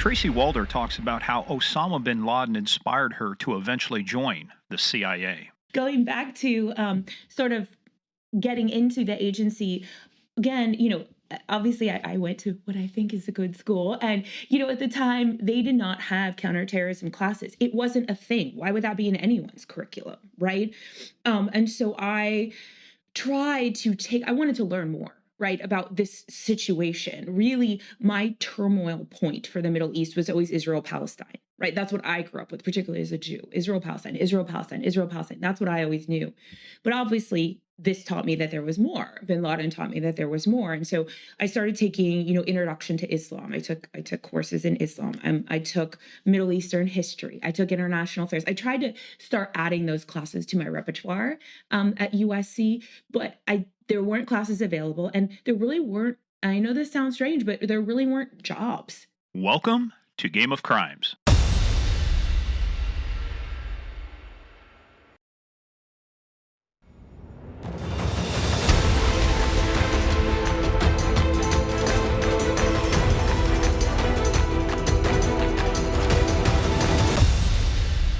Tracy Walder talks about how Osama bin Laden inspired her to eventually join the CIA. Going back to sort of getting into the agency again, obviously I went to what I think is a good school. And, at the time, they did not have counterterrorism classes. It wasn't a thing. Why would that be in anyone's curriculum? Right. And so I wanted to learn more. Right, about this situation. Really, my turmoil point for the Middle East was always Israel Palestine. Right. That's what I grew up with, particularly as a Jew. Israel Palestine, Israel Palestine, Israel Palestine. That's what I always knew. But obviously, this taught me that there was more. Bin Laden taught me that there was more. And so I started taking, introduction to Islam. I took courses in Islam. I took Middle Eastern history. I took international affairs. I tried to start adding those classes to my repertoire at USC, but there weren't classes available, and there really weren't. I know this sounds strange, but there really weren't jobs. Welcome to Game of Crimes.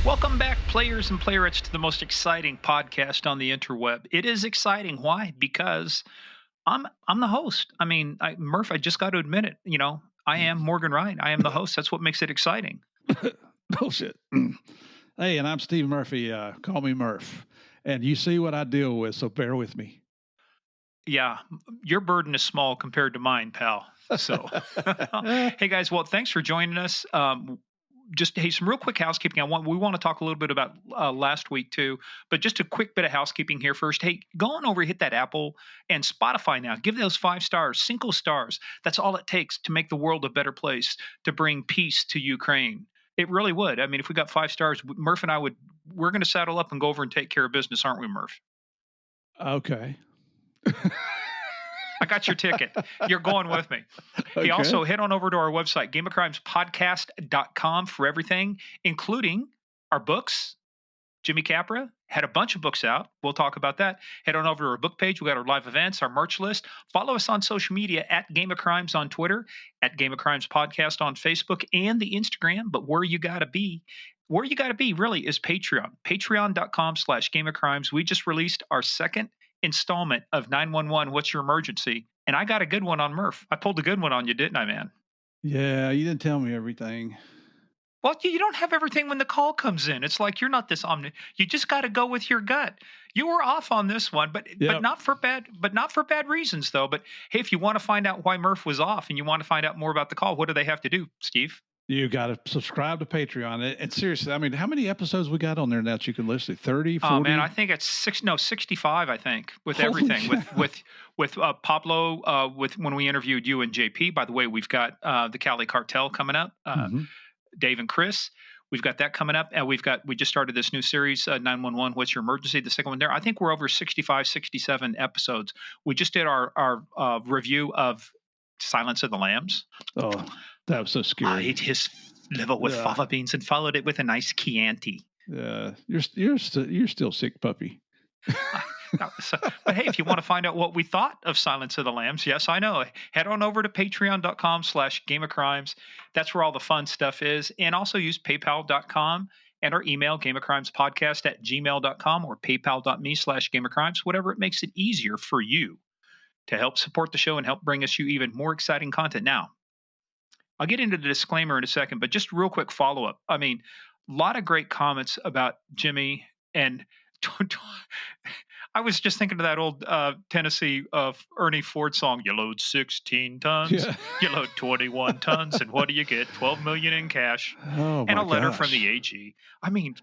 Welcome back, players and playerettes, to the most exciting podcast on the interweb. It is exciting. Why? Because I'm the host. Murph, I just got to admit it. I am Morgan Wright. I am the host. That's what makes it exciting. Bullshit. Hey, and I'm Steve Murphy. Call me Murph. And you see what I deal with, so bear with me. Yeah, your burden is small compared to mine, pal. So, hey guys, well, thanks for joining us. Some real quick housekeeping. We want to talk a little bit about last week too, but just a quick bit of housekeeping here first. Hey, go on over, hit that Apple and Spotify now. Give those 5 stars, 5 stars. That's all it takes to make the world a better place, to bring peace to Ukraine. It really would. I mean, if we got 5 stars, Murph and we're going to saddle up and go over and take care of business, aren't we, Murph? Okay. I got your ticket. You're going with me. Okay. Hey, also head on over to our website, gameofcrimespodcast.com, for everything, including our books. Jimmy Capra had a bunch of books out. We'll talk about that. Head on over to our book page. We got our live events, our merch list. Follow us on social media at Game of Crimes on Twitter, at Game of Crimes Podcast on Facebook and the Instagram. But where you got to be really is Patreon. Patreon.com/Game of Crimes. We just released our second installment of 911 What's Your Emergency, and I got a good one on Murph. I pulled a good one on you, didn't I, man? Yeah, you didn't tell me everything. Well, you don't have everything when the call comes in. It's like you're not this omni. You just got to go with your gut. You were off on this one, but not for bad reasons though. But hey, if you want to find out why Murph was off and you want to find out more about the call, what do they have to do, Steve? You got to subscribe to Patreon. And seriously, I mean, how many episodes we got on there now that you can listen to? 30, 40? Oh, man, I think it's 65, I think, with Holy everything. With Pablo, with when we interviewed you and JP. By the way, we've got the Cali Cartel coming up, Dave and Chris. We've got that coming up. And we just started this new series, 911, What's Your Emergency? The second one there. I think we're over 65, 67 episodes. We just did our review of Silence of the Lambs. Oh, that was so scary. I ate his liver with fava beans and followed it with a nice Chianti. Yeah, you're still sick, puppy. But hey, if you want to find out what we thought of Silence of the Lambs, yes, I know. Head on over to patreon.com/Game of Crimes. That's where all the fun stuff is. And also use paypal.com and our email, gameofcrimespodcast@gmail.com, or paypal.me/Game of Crimes, whatever it makes it easier for you to help support the show and help bring us you even more exciting content. Now, I'll get into the disclaimer in a second, but just real quick follow-up. I mean, a lot of great comments about Jimmy, and I was just thinking of that old Tennessee Ernie Ford song, you load 16 tons, you load 21 tons, and what do you get? 12 million in cash, and a letter from the AG. I mean,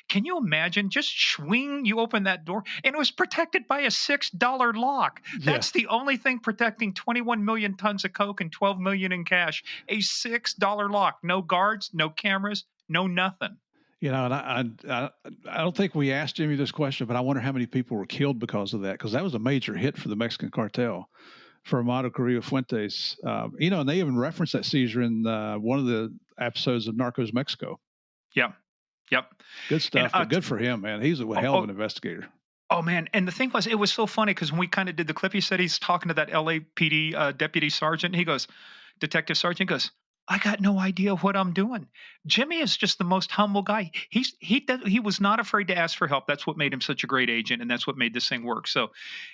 can you imagine? Just swing, you open that door, and it was protected by a $6 lock. That's the only thing protecting 21 million tons of coke and 12 million in cash. A $6 lock. No guards, no cameras, no nothing. And I don't think we asked Jimmy this question, but I wonder how many people were killed because of that, because that was a major hit for the Mexican cartel, for Amado Carrillo Fuentes. And they even referenced that seizure in one of the episodes of Narcos Mexico. Yeah. Yep. Good stuff. But good for him, man. He's a hell of an investigator. Oh, man. And the thing was, it was so funny because when we kind of did the clip, he said he's talking to that LAPD deputy sergeant. He goes, Detective Sergeant goes, I got no idea what I'm doing. Jimmy is just the most humble guy. He was not afraid to ask for help. That's what made him such a great agent, and that's what made this thing work. So,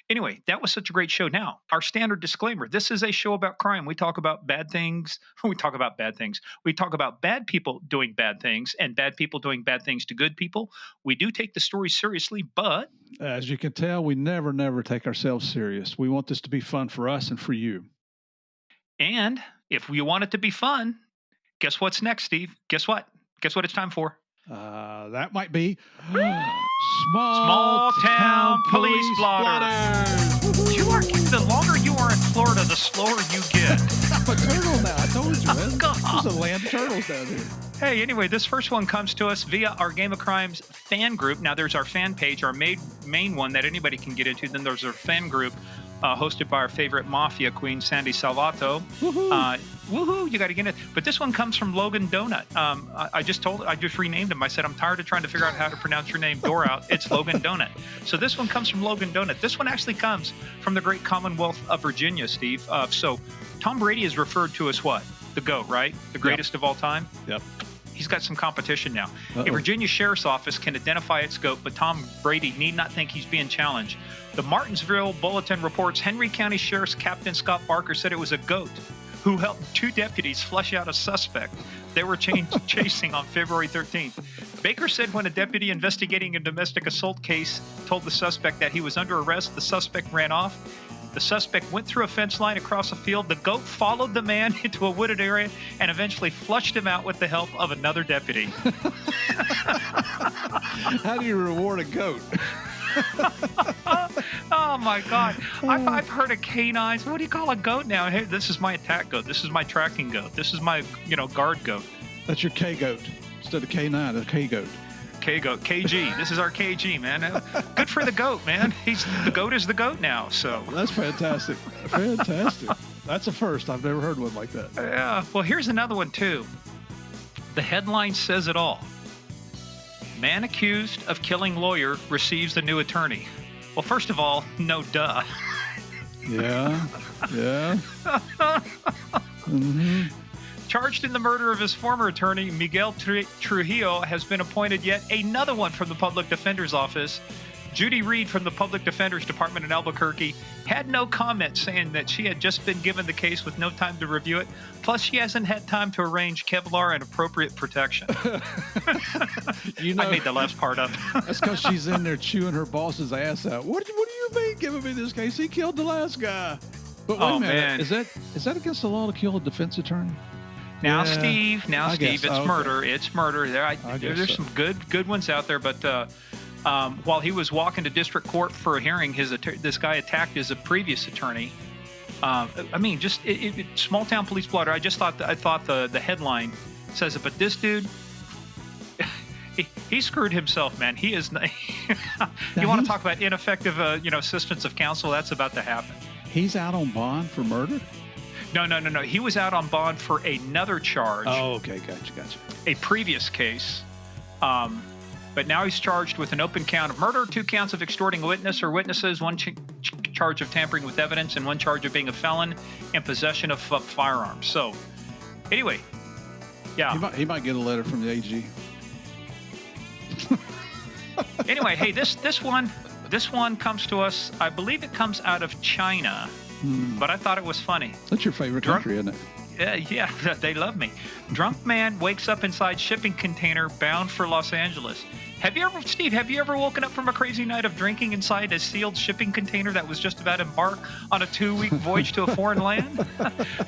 anyway, that was such a great show. Now, our standard disclaimer: this is a show about crime. We talk about bad things. We talk about bad things. We talk about bad people doing bad things and bad people doing bad things to good people. We do take the story seriously, but as you can tell, we never take ourselves serious. We want this to be fun for us and for you. And if you want it to be fun, guess what's next, Steve? Guess what? Guess what it's time for? That might be Small Town Police Blotters. You are the longer you are in Florida, the slower you get. I'm a turtle now. I told you, man. There's a land of turtles down here. Hey, anyway, this first one comes to us via our Game of Crimes fan group. Now, there's our fan page, our main one that anybody can get into. Then there's our fan group. Hosted by our favorite mafia queen, Sandy Salvato. Woohoo! Woohoo! You got to get it. But this one comes from Logan Donut. I just renamed him. I said, I'm tired of trying to figure out how to pronounce your name, Dora. It's Logan Donut. So this one comes from Logan Donut. This one actually comes from the great Commonwealth of Virginia, Steve. So Tom Brady is referred to as what? The GOAT, right? The greatest of all time? Yep. He's got some competition now. Uh-oh. A Virginia Sheriff's Office can identify its GOAT, but Tom Brady need not think he's being challenged. The Martinsville Bulletin reports Henry County Sheriff's Captain Scott Barker said it was a goat who helped two deputies flush out a suspect they were chasing on February 13th. Baker said when a deputy investigating a domestic assault case told the suspect that he was under arrest, the suspect ran off. The suspect went through a fence line across a field. The goat followed the man into a wooded area and eventually flushed him out with the help of another deputy. How do you reward a goat? Oh my God! I've heard of canines. What do you call a goat now? Hey, this is my attack goat. This is my tracking goat. This is my guard goat. That's your K goat instead of K9. A K goat. K goat, KG. This is our KG, man. Good for the goat, man. The goat is the goat now. So that's fantastic. Fantastic. That's a first. I've never heard one like that. Yeah. Well, here's another one too. The headline says it all. Man accused of killing lawyer receives a new attorney. Well, first of all, no duh. Yeah. Yeah. Mm-hmm. Charged in the murder of his former attorney, Miguel Trujillo has been appointed yet another one from the Public Defender's Office. Judy Reed from the Public Defender's Department in Albuquerque had no comment, saying that she had just been given the case with no time to review it. Plus, she hasn't had time to arrange Kevlar and appropriate protection. I made the last part up. That's because she's in there chewing her boss's ass out. What do you mean giving me this case? He killed the last guy. But wait a minute. Man. Is that against the law to kill a defense attorney? Now, yeah, Steve, it's murder. Okay. It's murder. There's some good ones out there, but while he was walking to district court for a hearing, this guy attacked his previous attorney. Small town police blotter. I thought the headline says it, but this dude, he screwed himself, man. He is. You want to talk about ineffective, assistance of counsel? That's about to happen. He's out on bond for murder. No. He was out on bond for another charge. Oh, okay, gotcha. A previous case. But now he's charged with an open count of murder, 2 counts of extorting a witness or witnesses, 1 charge of tampering with evidence, and 1 charge of being a felon in possession of firearms. So, anyway, yeah. He might get a letter from the AG. Anyway, hey, this one comes to us. I believe it comes out of China, but I thought it was funny. That's your favorite country, isn't it? Yeah, they love me. Drunk man wakes up inside shipping container bound for Los Angeles. Steve, have you ever woken up from a crazy night of drinking inside a sealed shipping container that was just about to embark on a 2-week voyage to a foreign land?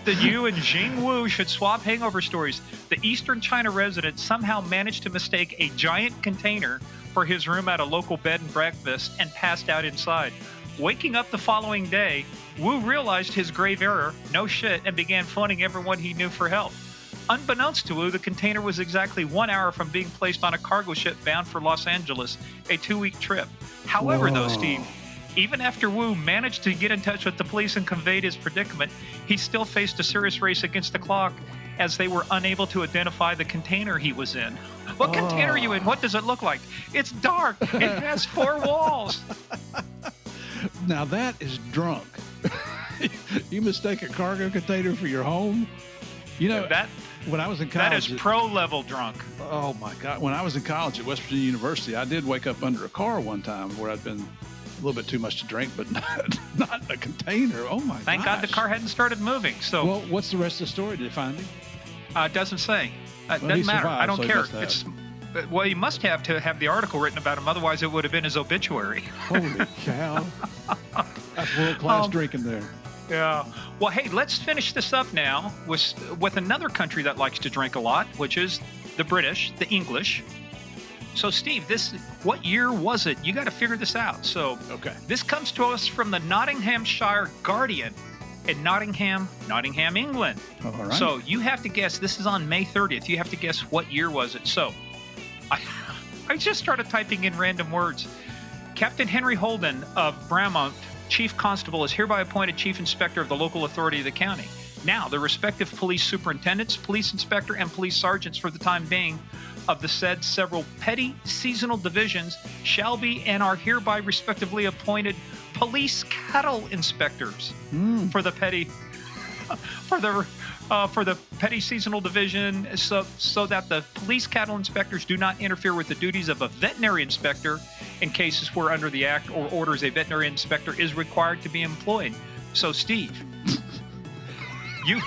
Then you and Jing Wu should swap hangover stories. The Eastern China resident somehow managed to mistake a giant container for his room at a local bed and breakfast and passed out inside. Waking up the following day, Wu realized his grave error, no shit, and began phoning everyone he knew for help. Unbeknownst to Wu, the container was exactly 1 hour from being placed on a cargo ship bound for Los Angeles, a 2-week trip. However, though, Steve, even after Wu managed to get in touch with the police and conveyed his predicament, he still faced a serious race against the clock as they were unable to identify the container he was in. What container are you in? What does it look like? It's dark. It has 4 walls. Now that is drunk. You mistake a cargo container for your home? when I was in That college, is pro level drunk. oh my God! When I was in college at West Virginia University, I did wake up under a car one time where I'd been a little bit too much to drink, but not a container. Oh my! Thank God the car hadn't started moving. So, well, what's the rest of the story? Did they find him? It doesn't say. It Well, he doesn't matter. I survived, don't so he care. must have. It's well, you must have to have the article written about him. Otherwise, it would have been his obituary. Holy cow! That's world-class drinking there. Yeah. Well, hey, let's finish this up now with another country that likes to drink a lot, which is the British, the English. So, Steve, what year was it? You got to figure this out. So, Okay. This comes to us from the Nottinghamshire Guardian in Nottingham, England. All right. So you have to guess. This is on May 30th. You have to guess what year was it. So, I just started typing in random words. Captain Henry Holden of Bramont, Chief Constable, is hereby appointed Chief Inspector of the local authority of the county. Now, the respective police superintendents, police inspector, and police sergeants for the time being of the said several petty seasonal divisions shall be and are hereby respectively appointed police cattle inspectors for the petty seasonal division, so that the police cattle inspectors do not interfere with the duties of a veterinary inspector in cases where under the act or orders a veterinary inspector is required to be employed. So, Steve, you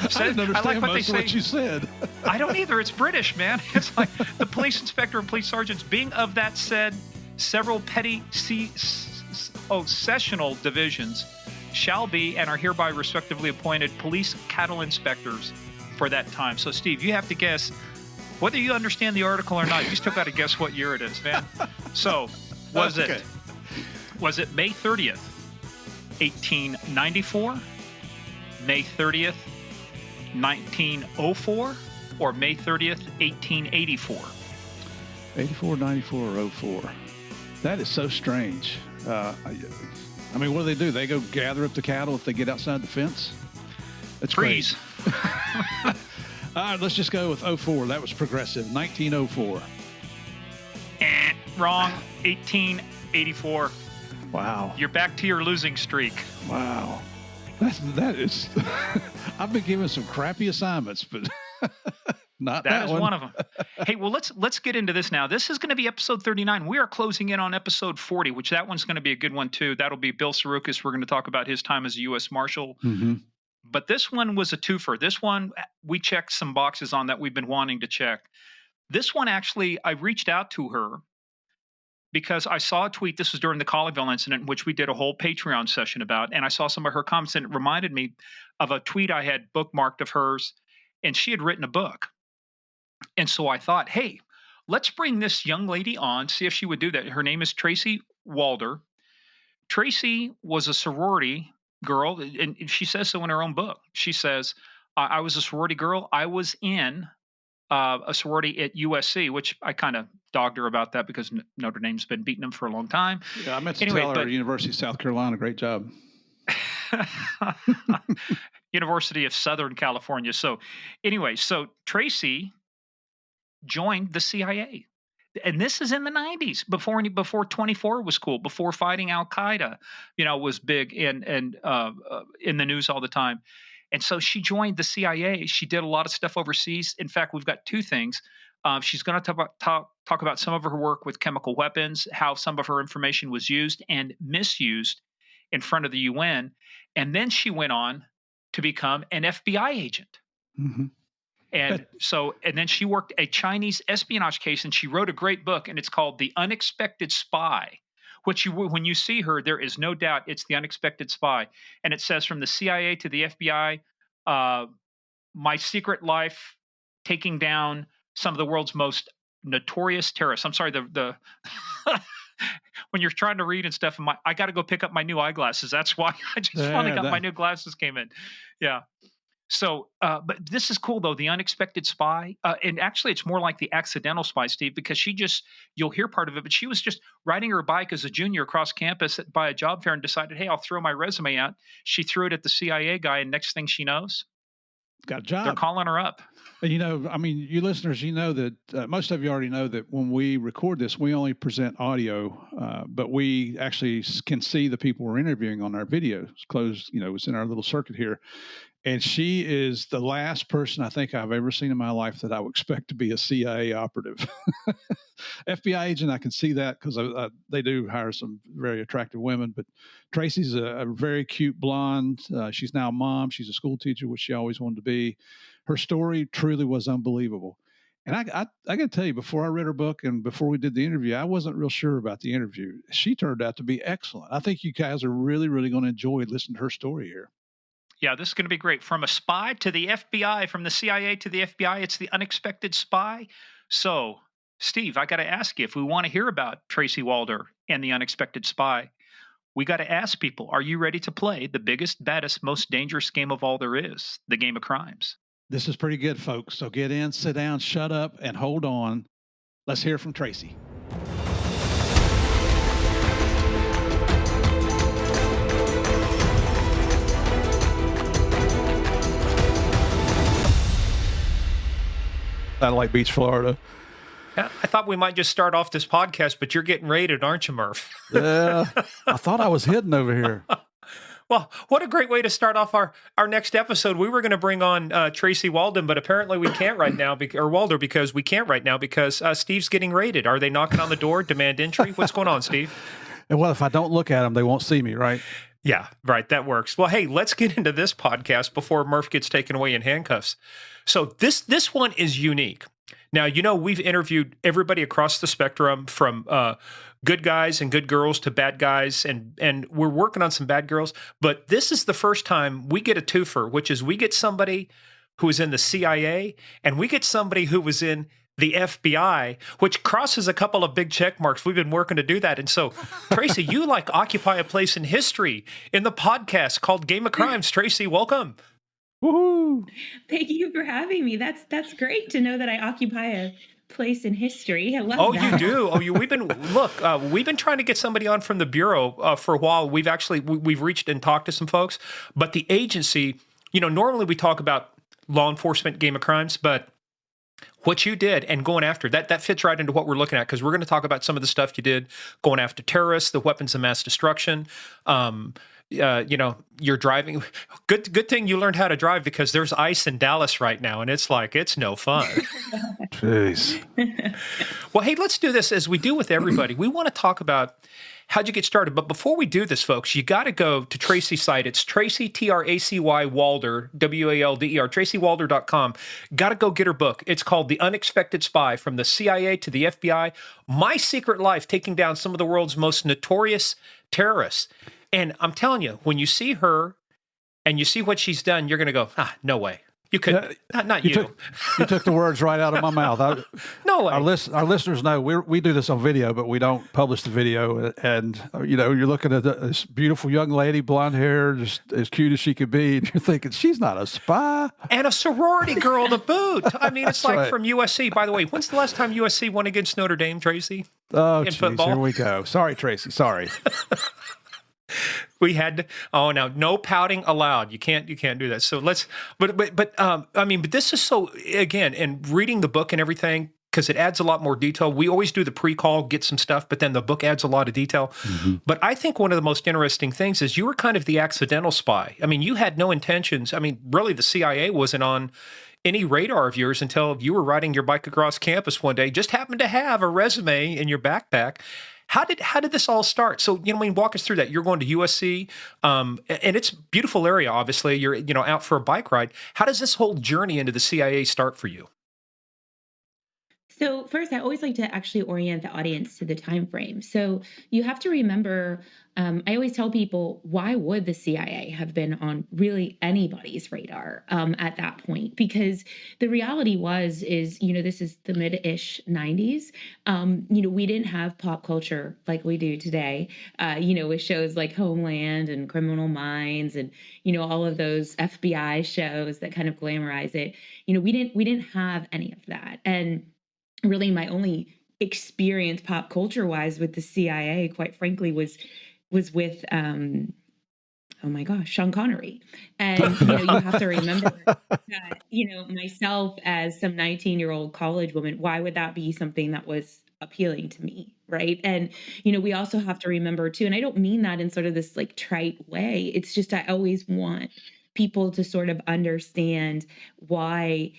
said, I didn't understand like what most of what you said. I don't either. It's British, man. It's like the police inspector and police sergeants being of that said several petty sessional divisions shall be and are hereby respectively appointed police cattle inspectors for that time. So, Steve, you have to guess whether you understand the article or not. You still got to guess what year it is, man. So, was it May 30th, 1894, May 30th, 1904, or May 30th, 1884? 84, 94, or 04. That is so strange. I mean, what do? They go gather up the cattle if they get outside the fence? That's Freeze. All right, let's just go with 04. That was progressive. 1904. Wrong. 1884. Wow. You're back to your losing streak. Wow. That is. I've been given some crappy assignments, but not that is one of them. Hey, well, let's get into this now. This is going to be episode 39. We are closing in on episode 40, which that one's going to be a good one too. That'll be Bill Sarukis. We're going to talk about his time as a U.S. Marshal. Mm-hmm. But this one was a twofer. This one, we checked some boxes on that we've been wanting to check. This one, actually, I reached out to her because I saw a tweet. This was during the Colleyville incident, which we did a whole Patreon session about. And I saw some of her comments, and it reminded me of a tweet I had bookmarked of hers. And she had written a book. And so I thought, hey, let's bring this young lady on, see if she would do that. Her name is Tracy Walder. Tracy was a sorority girl, and she says so in her own book. She says, I was a sorority girl. I was in a sorority at USC, which I kind of dogged her about that because Notre Dame's been beating them for a long time. Yeah, I meant to tell her University of South Carolina, great job. University of Southern California. So anyway, so Tracy joined the CIA. And this is in the 90s, before 24 was cool, before fighting Al-Qaeda, was big and in the news all the time. And so she joined the CIA. She did a lot of stuff overseas. In fact, we've got two things. She's going to talk about some of her work with chemical weapons, how some of her information was used and misused in front of the UN. And then she went on to become an FBI agent. Mm-hmm. And then she worked a Chinese espionage case, and she wrote a great book, and it's called The Unexpected Spy, which when you see her, there is no doubt it's The Unexpected Spy. And it says, from the CIA to the FBI, my secret life taking down some of the world's most notorious terrorists. I'm sorry, the when you're trying to read and stuff, I got to go pick up my new eyeglasses. That's why I just finally got my new glasses came in. Yeah. So, but this is cool though, The Unexpected Spy. And actually it's more like The Accidental Spy, Steve, because you'll hear part of it, but she was just riding her bike as a junior across campus by a job fair and decided, hey, I'll throw my resume out. She threw it at the CIA guy, and next thing she knows, got a job. They're calling her up. And you listeners, that most of you already know that when we record this, we only present audio, but we actually can see the people we're interviewing on our videos. Closed, it's in our little circuit here. And she is the last person I think I've ever seen in my life that I would expect to be a CIA operative. FBI agent, I can see that because they do hire some very attractive women. But Tracy's a very cute blonde. She's now a mom. She's a school teacher, which she always wanted to be. Her story truly was unbelievable. And I got to tell you, before I read her book and before we did the interview, I wasn't real sure about the interview. She turned out to be excellent. I think you guys are really, really going to enjoy listening to her story here. Yeah, this is going to be great. From a spy to the FBI, from the CIA to the FBI, it's the unexpected spy. So, Steve, I got to ask you, if we want to hear about Tracy Walder and the unexpected spy, we got to ask people, are you ready to play the biggest, baddest, most dangerous game of all there is, the game of crimes? This is pretty good, folks. So get in, sit down, shut up, and hold on. Let's hear from Tracy. Satellite Beach, Florida. I thought we might just start off this podcast, but you're getting raided, aren't you, Murph? Yeah, I thought I was hidden over here. Well, what a great way to start off our next episode. We were going to bring on Tracy Walden, but apparently we can't right now, because we can't right now because Steve's getting raided. Are they knocking on the door, demand entry? What's going on, Steve? And well, if I don't look at them, they won't see me, right? Yeah, right. That works. Well, hey, let's get into this podcast before Murph gets taken away in handcuffs. So this one is unique. Now, we've interviewed everybody across the spectrum from good guys and good girls to bad guys, and we're working on some bad girls. But this is the first time we get a twofer, which is we get somebody who was in the CIA and we get somebody who was in the FBI, which crosses a couple of big check marks. We've been working to do that. And so, Tracy, you occupy a place in history in the podcast called Game of Crimes. Tracy, welcome. Woohoo! Thank you for having me. That's great to know that I occupy a place in history. I love that. You do. We've been trying to get somebody on from the Bureau for a while. We've reached and talked to some folks, but the agency, normally we talk about law enforcement, Game of Crimes, but what you did and going after that fits right into what we're looking at, because we're going to talk about some of the stuff you did going after terrorists, the weapons of mass destruction. You're driving. Good thing you learned how to drive, because there's ice in Dallas right now, and it's no fun. Jeez. Well, hey, let's do this as we do with everybody. We want to talk about how'd you get started. But before we do this, folks, you got to go to Tracy's site. It's Tracy, Tracy Walder, WALDER, TracyWalder.com. Got to go get her book. It's called The Unexpected Spy, From the CIA to the FBI, My Secret Life, Taking Down Some of the World's Most Notorious Terrorists. And I'm telling you, when you see her and you see what she's done, you're going to go, no way. You could, not you. You took the words right out of my mouth. No way. Our listeners know we do this on video, but we don't publish the video. And, you're looking at this beautiful young lady, blonde hair, just as cute as she could be. And you're thinking, she's not a spy. And a sorority girl to boot. I mean, it's right. From USC. By the way, when's the last time USC won against Notre Dame, Tracy? Oh, in football? Here we go. Sorry, Tracy. Sorry. We had no pouting allowed. You can't do that. So but this is so, again, and reading the book and everything, because it adds a lot more detail. We always do the pre-call, get some stuff, but then the book adds a lot of detail. Mm-hmm. But I think one of the most interesting things is you were kind of the accidental spy. I mean, you had no intentions. I mean, really, the CIA wasn't on any radar of yours until you were riding your bike across campus one day, just happened to have a resume in your backpack. How did this all start? So, walk us through that. You're going to USC, and it's a beautiful area, obviously. You're, out for a bike ride. How does this whole journey into the CIA start for you? So first, I always like to actually orient the audience to the time frame. So you have to remember, I always tell people, why would the CIA have been on really anybody's radar at that point? Because the reality is, this is the mid-ish 90s. We didn't have pop culture like we do today, with shows like Homeland and Criminal Minds and, all of those FBI shows that kind of glamorize it. We didn't have any of that. And really my only experience pop culture wise with the CIA, quite frankly, was with Sean Connery. And you have to remember that myself as some 19-year-old college woman, why would that be something that was appealing to me, right? And we also have to remember too, and I don't mean that in sort of this trite way, it's just I always want people to sort of understand why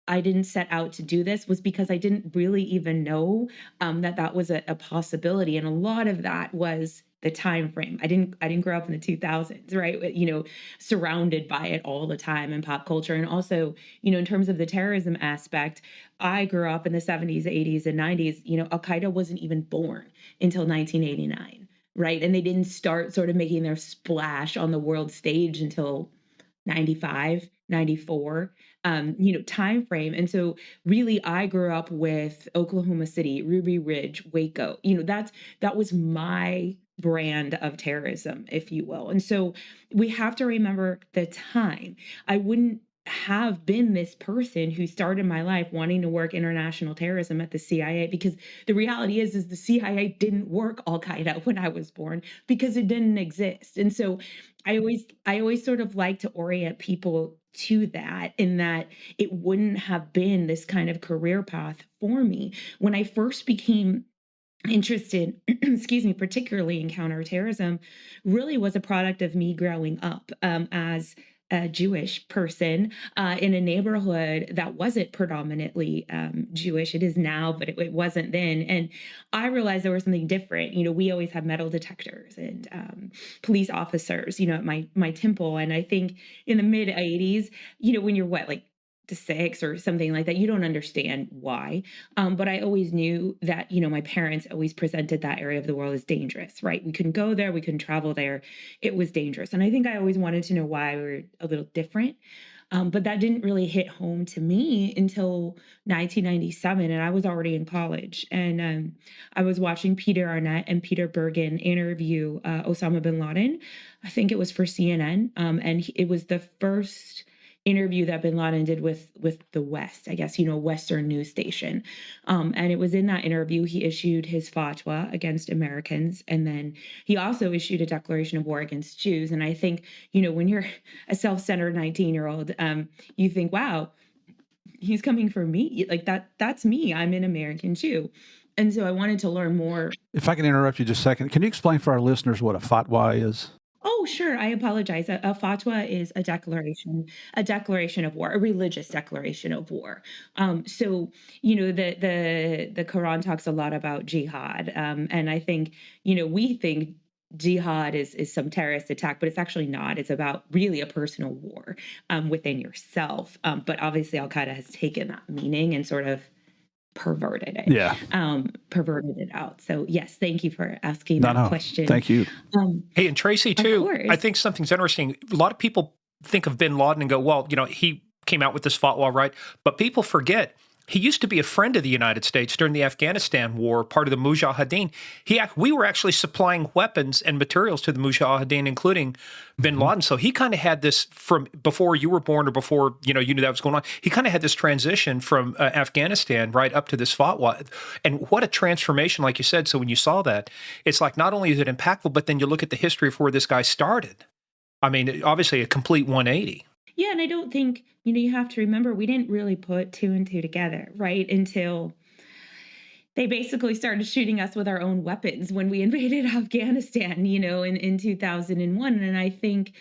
I didn't set out to do this was because I didn't really even know that that was a possibility, and a lot of that was the time frame. I didn't grow up in the 2000s, right? Surrounded by it all the time in pop culture, and also in terms of the terrorism aspect, I grew up in the 70s, 80s, and 90s. Al Qaeda wasn't even born until 1989, right? And they didn't start sort of making their splash on the world stage until 95, 94, time frame. And so really I grew up with Oklahoma City, Ruby Ridge, Waco. That was my brand of terrorism, if you will. And so we have to remember the time. I wouldn't have been this person who started my life wanting to work international terrorism at the CIA, because the reality is the CIA didn't work Al Qaeda when I was born because it didn't exist. And so I always sort of like to orient people to that, in that it wouldn't have been this kind of career path for me. When I first became interested, excuse me, particularly in counterterrorism, really was a product of me growing up as a Jewish person in a neighborhood that wasn't predominantly Jewish. It is now, but it wasn't then. And I realized there was something different. We always have metal detectors and police officers, at my temple. And I think in the mid 80s, when you're what, like to six or something like that, you don't understand why. But I always knew that, my parents always presented that area of the world as dangerous, right? We couldn't go there. We couldn't travel there. It was dangerous. And I think I always wanted to know why we were a little different. But that didn't really hit home to me until 1997. And I was already in college. And I was watching Peter Arnett and Peter Bergen interview Osama bin Laden. I think it was for CNN. It was the first interview that bin Laden did with the West, I guess, Western news station. And it was in that interview he issued his fatwa against Americans. And then he also issued a declaration of war against Jews. And I think, when you're a self-centered 19-year-old, you think, wow, he's coming for me. Like that's me. I'm an American Jew. And so I wanted to learn more. If I can interrupt you just a second, can you explain for our listeners what a fatwa is? Oh, sure. I apologize. A fatwa is a declaration of war, a religious declaration of war. So the Quran talks a lot about jihad, and I think we think jihad is some terrorist attack, but it's actually not. It's about really a personal war within yourself. But obviously, Al Qaeda has taken that meaning and sort of perverted it. Yeah. Perverted it out. So yes, thank you for asking that question. Thank you. Hey, and Tracy too, I think something's interesting. A lot of people think of bin Laden and go, well, he came out with this fatwa, right? But people forget he used to be a friend of the United States during the Afghanistan war, part of the Mujahideen. We were actually supplying weapons and materials to the Mujahideen, including bin Laden. So he kind of had this from before you were born or before, you knew that was going on. He kind of had this transition from Afghanistan right up to this fatwa. And what a transformation, like you said. So when you saw that, it's like not only is it impactful, but then you look at the history of where this guy started. I mean, obviously a complete 180. Yeah, and I don't think, you have to remember, we didn't really put two and two together, right? Until they basically started shooting us with our own weapons when we invaded Afghanistan, in 2001. And I think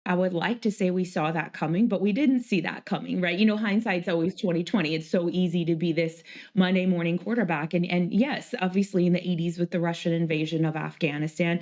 I would like to say we saw that coming, but we didn't see that coming, right? Hindsight's always 2020. It's so easy to be this Monday morning quarterback. And yes, obviously in the 80s with the Russian invasion of Afghanistan,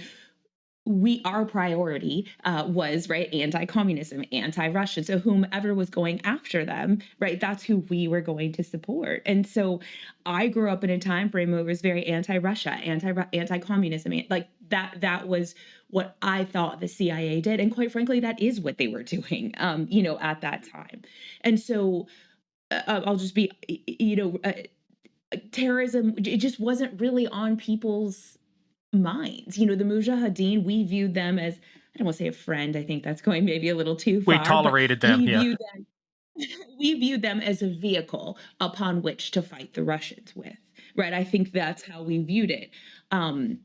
our priority was right anti-communism, anti-Russian. So whomever was going after them, right, that's who we were going to support. And so I grew up in a time frame where it was very anti-Russia, anti-communism, like that was what I thought the CIA did, and quite frankly, that is what they were doing, at that time. And so I'll just be, terrorism, it just wasn't really on people's minds. The Mujahideen, we viewed them as, I don't want to say a friend. I think that's going maybe a little too far. We tolerated them, yeah. We viewed them as a vehicle upon which to fight the Russians with, right? I think that's how we viewed it. An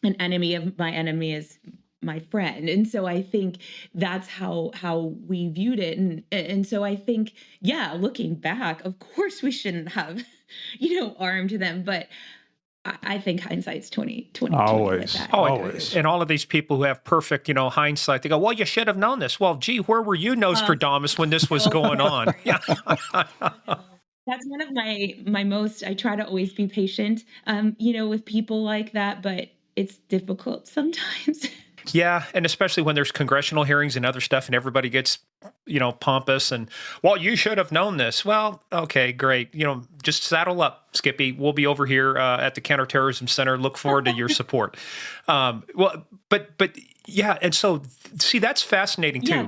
enemy of my enemy is my friend. And so I think that's how we viewed it. And so I think, yeah, looking back, of course we shouldn't have, armed them, but I think hindsight's 20 with Always. that. Oh, Always. and all of these people who have perfect, hindsight, they go, well, you should have known this. Well, gee, where were you, Nostradamus, when this was going on? Yeah. That's one of my most. I try to always be patient, with people like that, but it's difficult sometimes. Yeah, and especially when there's congressional hearings and other stuff, and everybody gets, pompous and, well, you should have known this. Well, okay, great. Just saddle up, Skippy. We'll be over here at the Counterterrorism Center. Look forward to your support. But yeah, and so see, that's fascinating too. Yeah.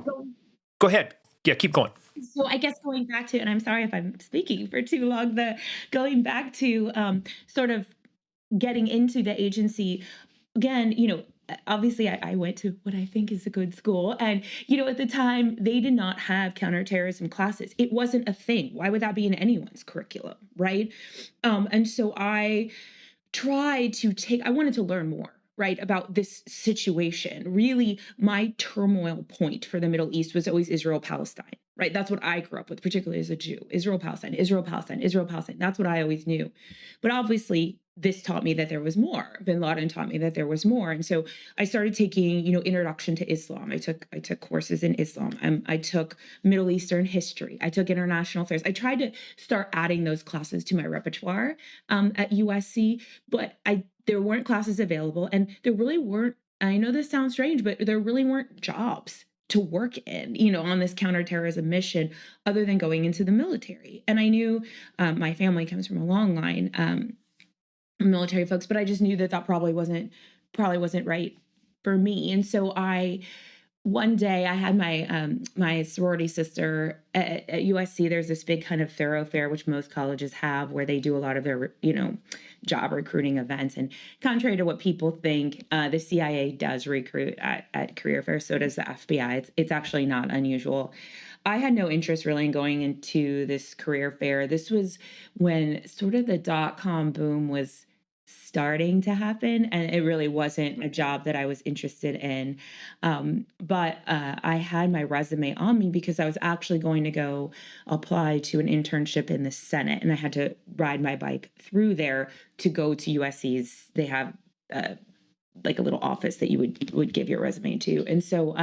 Go ahead. Yeah, keep going. So I guess going back to, and I'm sorry if I'm speaking for too long, going back to sort of getting into the agency again, obviously I went to what I think is a good school. And, at the time, they did not have counterterrorism classes. It wasn't a thing. Why would that be in anyone's curriculum? Right. And so I wanted to learn more, right, about this situation. Really, my turmoil point for the Middle East was always Israel Palestine, right? That's what I grew up with, particularly as a Jew. Israel Palestine, Israel Palestine, Israel Palestine. That's what I always knew. But obviously, this taught me that there was more. Bin Laden taught me that there was more. And so I started taking, introduction to Islam. I took courses in Islam. I took Middle Eastern history. I took international affairs. I tried to start adding those classes to my repertoire at USC, but there weren't classes available, and there really weren't. I know this sounds strange, but there really weren't jobs to work in, on this counterterrorism mission, other than going into the military. And I knew my family comes from a long line. Military folks, but I just knew that probably wasn't right for me. And so one day I had my sorority sister at USC. There's this big kind of thoroughfare, which most colleges have, where they do a lot of their, job recruiting events. And contrary to what people think, the CIA does recruit at career fairs. So does the FBI. It's actually not unusual. I had no interest really in going into this career fair. This was when sort of the .com boom was starting to happen, and it really wasn't a job that I was interested in. But I had my resume on me because I was actually going to go apply to an internship in the Senate, and I had to ride my bike through there to go to USC's. They have like a little office that you would give your resume to. And so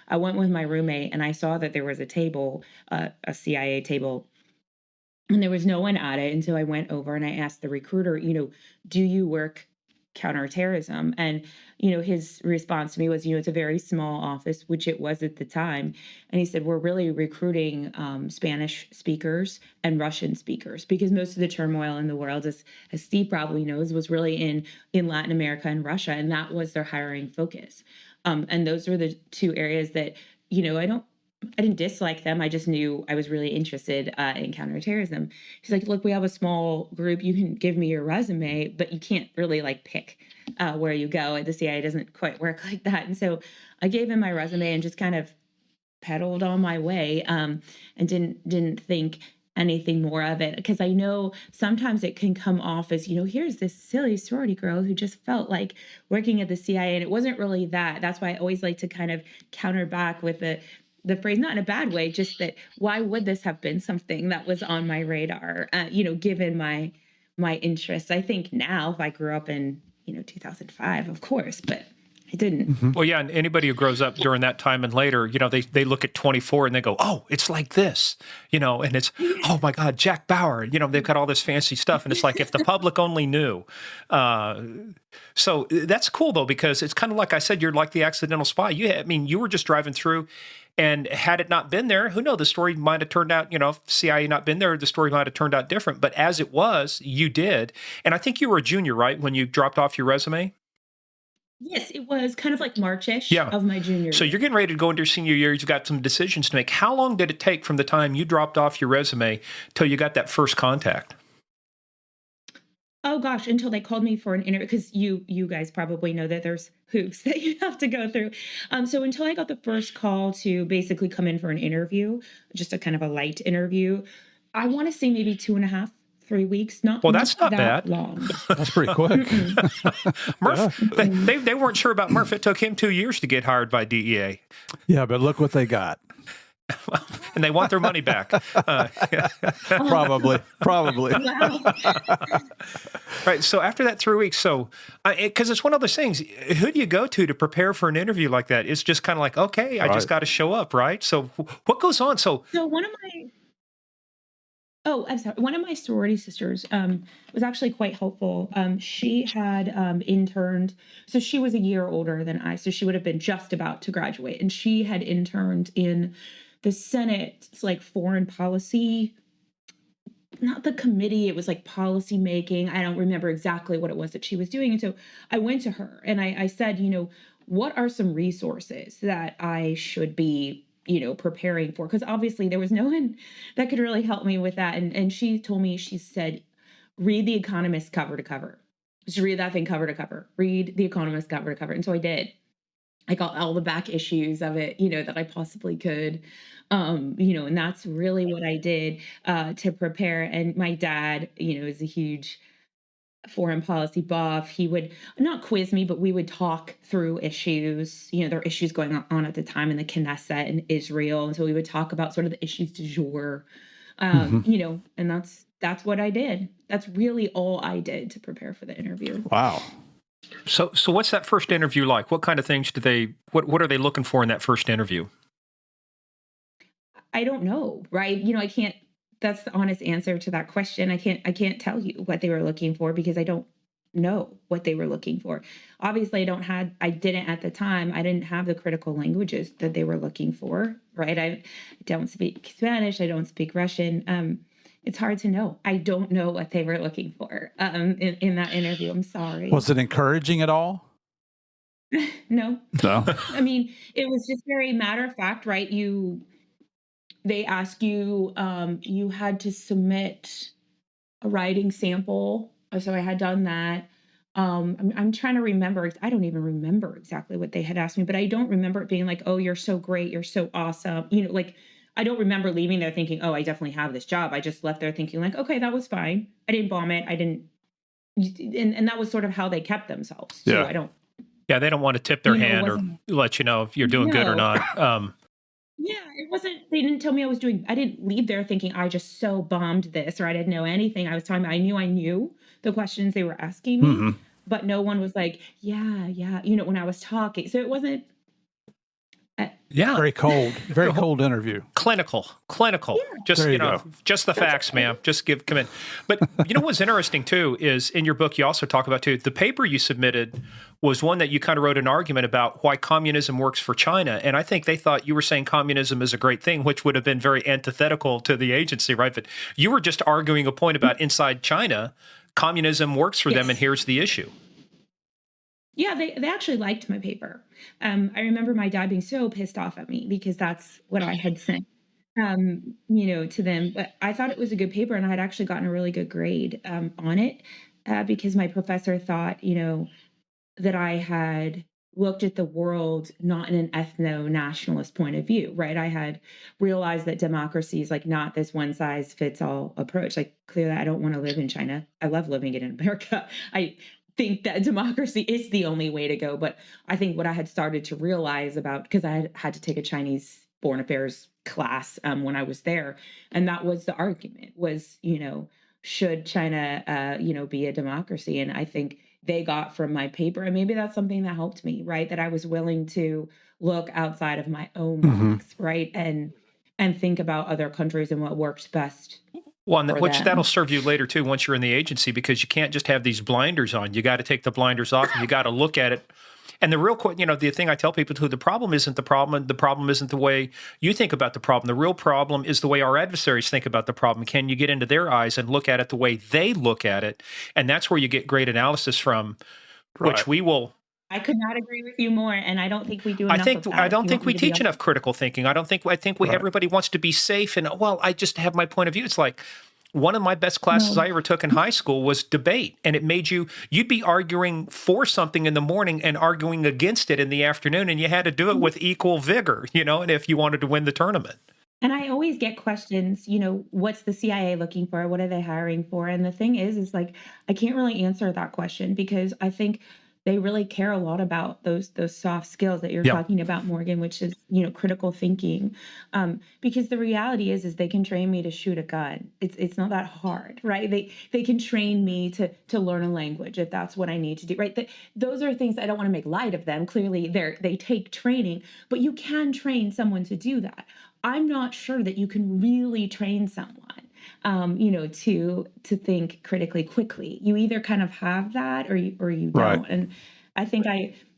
I went with my roommate, and I saw that there was a table, a CIA table, and there was no one at it. And so I went over and I asked the recruiter, do you work counterterrorism? And, his response to me was, it's a very small office, which it was at the time. And he said, we're really recruiting Spanish speakers and Russian speakers, because most of the turmoil in the world, as Steve probably knows, was really in Latin America and Russia. And that was their hiring focus. And those were the two areas that, I didn't dislike them. I just knew I was really interested in counterterrorism. He's like, look, we have a small group. You can give me your resume, but you can't really pick where you go. The CIA doesn't quite work like that. And so I gave him my resume and just kind of pedaled on my way and didn't think anything more of it, because I know sometimes it can come off as, here's this silly sorority girl who just felt like working at the CIA. And it wasn't really that. That's why I always like to kind of counter back with the phrase, not in a bad way, just that why would this have been something that was on my radar, given my interests. I think now, if I grew up in, 2005, of course, but I didn't. Mm-hmm. Well, yeah, and anybody who grows up during that time and later, they look at 24 and they go, oh, it's like this, and it's, oh my God, Jack Bauer, they've got all this fancy stuff. And it's like, if the public only knew. So that's cool, though, because it's kind of like I said, you're like the accidental spy. You were just driving through, and had it not been there, who knows, the story might have turned out, if CIA not been there, the story might have turned out different. But as it was, you did. And I think you were a junior, right, when you dropped off your resume? Yes, it was kind of like March-ish of my junior year. So you're getting ready to go into your senior year. You've got some decisions to make. How long did it take from the time you dropped off your resume till you got that first contact? Oh gosh, until they called me for an interview, because you guys probably know that there's hoops that you have to go through. So until I got the first call to basically come in for an interview, just a kind of a light interview, I want to say maybe 2.5, 3 weeks. That's not bad. Long. That's pretty quick. Murph, they weren't sure about Murph. It took him 2 years to get hired by DEA. Yeah, but look what they got. And they want their money back. Probably. Wow. Right. So after that 3 weeks, so because it's one of those things, who do you go to prepare for an interview like that? It's just kind of like, okay, I just Right. got to show up, right? So what goes on? So So one of my Oh, I'm sorry. One of my sorority sisters was actually quite helpful. She had interned, so she was a year older than I, so she would have been just about to graduate, and she had interned in the Senate's like foreign policy, not the committee, it was like policy making. I don't remember exactly what it was that she was doing. And so I went to her and I said, what are some resources that I should be, preparing for? Because obviously there was no one that could really help me with that. And she told me, she said, read The Economist cover to cover. Just read that thing cover to cover. Read The Economist cover to cover. And so I did. I got all the back issues of it, that I possibly could. And that's really what I did to prepare. And my dad, is a huge foreign policy buff. He would not quiz me, but we would talk through issues. There are issues going on at the time in the Knesset in Israel. And so we would talk about sort of the issues du jour. And that's what I did. That's really all I did to prepare for the interview. Wow. So what's that first interview like? What kind of things what are they looking for in that first interview? I don't know, right? I can't, that's the honest answer to that question. I can't tell you what they were looking for because I don't know what they were looking for. Obviously, I didn't at the time, I didn't have the critical languages that they were looking for, right? I don't speak Spanish, I don't speak Russian. It's hard to know. I don't know what they were looking for in that interview. I'm sorry. Was it encouraging at all? No. No. I mean, it was just very matter of fact, right? They ask you, you had to submit a writing sample. So I had done that. I'm trying to remember. I don't even remember exactly what they had asked me, but I don't remember it being like, oh, you're so great. You're so awesome. Like I don't remember leaving there thinking, oh, I definitely have this job. I just left there thinking like, okay, that was fine. I didn't bomb it. I didn't. And that was sort of how they kept themselves. So Yeah. I don't. Yeah, they don't want to tip their hand or wasn't. let you know if you're doing good or No. not. Yeah, it wasn't, they didn't tell me I didn't leave there thinking I just so bombed this or I didn't know anything. I knew the questions they were asking me, Mhm. but no one was like, yeah, when I was talking. So it wasn't, Yeah. Very cold interview. Clinical. Just, There you go. just the facts, ma'am. Just come in. But what's interesting too is in your book, you also talk about too, the paper you submitted was one that you kind of wrote an argument about why communism works for China. And I think they thought you were saying communism is a great thing, which would have been very antithetical to the agency, right? But you were just arguing a point about inside China, communism works for them, Yes. and here's the issue. Yeah, they actually liked my paper. I remember my dad being so pissed off at me because that's what I had sent, to them. But I thought it was a good paper, and I had actually gotten a really good grade on it because my professor thought, that I had looked at the world not in an ethno-nationalist point of view, right? I had realized that democracy is like not this one size fits all approach. Like clearly I don't want to live in China. I love living in America. I think that democracy is the only way to go. But I think what I had started to realize about, because I had to take a Chinese foreign affairs class when I was there. And that was the argument was, should China, be a democracy? And I think they got from my paper, and maybe that's something that helped me, right? That I was willing to look outside of my own box, right? And think about other countries and what works best. Well, and For which them. that'll serve you later too once you're in the agency, because you can't just have these blinders on. You got to take the blinders off and you got to look at it. And the real, the thing I tell people too, the problem isn't the problem. The problem isn't the way you think about the problem. The real problem is the way our adversaries think about the problem. Can you get into their eyes and look at it the way they look at it? And that's where you get great analysis from, which we will. I could not agree with you more, and I don't think we do enough of that. I don't think we teach enough critical thinking. I think everybody wants to be safe and, well, I just have my point of view. It's like one of my best classes I ever took in high school was debate, and it made you'd be arguing for something in the morning and arguing against it in the afternoon, and you had to do it with equal vigor, and if you wanted to win the tournament. And I always get questions, what's the CIA looking for? What are they hiring for? And the thing is like, I can't really answer that question because I think they really care a lot about those soft skills that you're Yeah. talking about, Morgan, which is, critical thinking. Because the reality is they can train me to shoot a gun. It's not that hard, right? They can train me to learn a language if that's what I need to do, right? Those are things I don't want to make light of them. Clearly, they take training, but you can train someone to do that. I'm not sure that you can really train someone, to think critically quickly. You either kind of have that or you Right. don't. And I think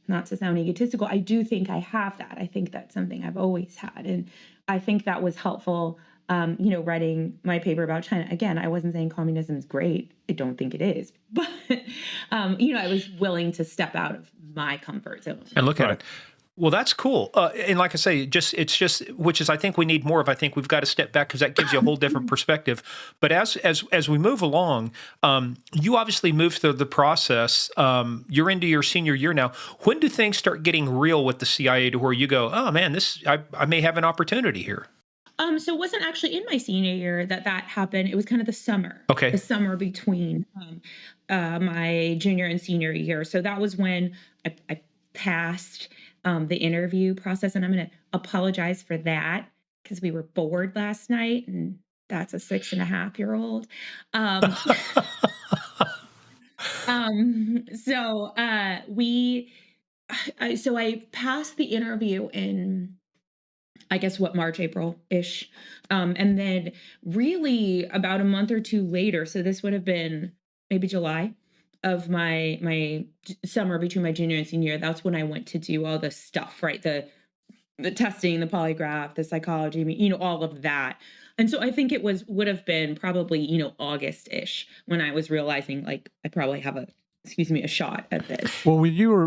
not to sound egotistical, I do think I have that. I think that's something I've always had. And I think that was helpful, writing my paper about China. Again, I wasn't saying communism is great. I don't think it is. But, I was willing to step out of my comfort zone. And look at it. Well, that's cool. And like I say, it's just, which is, I think we need more of. I think we've got to step back because that gives you a whole different perspective. But as we move along, you obviously moved through the process. You're into your senior year now. When do things start getting real with the CIA to where you go, oh man, I may have an opportunity here? So it wasn't actually in my senior year that happened. It was kind of the summer. Okay. The summer between my junior and senior year. So that was when I passed the interview process, and I'm going to apologize for that because we were bored last night, and that's a 6.5-year-old. So I passed the interview in, I guess, March, April-ish. And then really about a month or two later, so this would have been maybe July of my summer between my junior and senior, that's when I went to do all the stuff, right? The testing, the polygraph, the psychology, all of that. And so I think it would have been probably, August-ish when I was realizing like I probably have a shot at this. Well,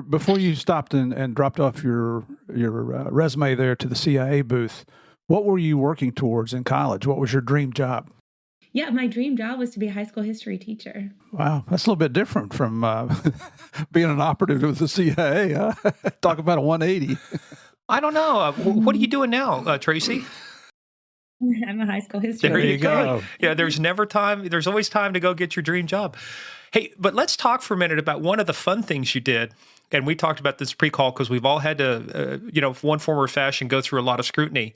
before you stopped and dropped off your resume there to the CIA booth, what were you working towards in college? What was your dream job? Yeah, my dream job was to be a high school history teacher. Wow, that's a little bit different from being an operative with the CIA. Huh? Talk about a 180. I don't know. What are you doing now, Tracy? I'm a high school history. There you go. Yeah, there's never time. There's always time to go get your dream job. Hey, but let's talk for a minute about one of the fun things you did. And we talked about this pre-call because we've all had to, one form or fashion, go through a lot of scrutiny.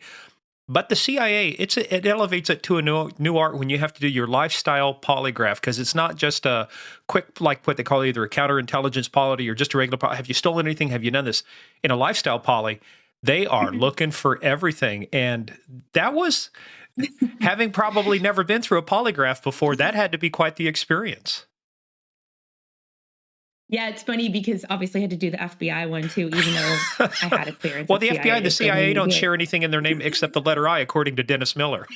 But the CIA, it elevates it to a new art when you have to do your lifestyle polygraph, because it's not just a quick, like what they call either a counterintelligence poly or just a regular poly. Have you stolen anything? Have you done this? In a lifestyle poly, they are looking for everything. And that was, having probably never been through a polygraph before, that had to be quite the experience. Yeah, it's funny because obviously I had to do the FBI one too, even though I had a clearance. Well, the FBI and the CIA don't share anything in their name except the letter I, according to Dennis Miller.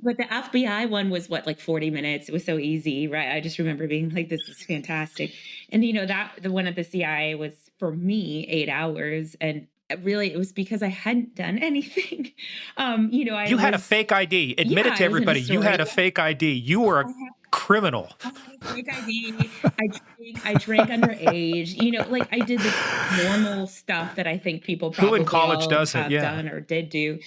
But the FBI one was like 40 minutes. It was so easy, right? I just remember being like, this is fantastic. And the one at the CIA was, for me, 8 hours. And really, it was because I hadn't done anything. You had a fake ID. Admit it to everybody. You had a fake ID. You were a criminal. Fake ID. I drank underage. I did the normal stuff that I think people probably who in college doesn't done or did do.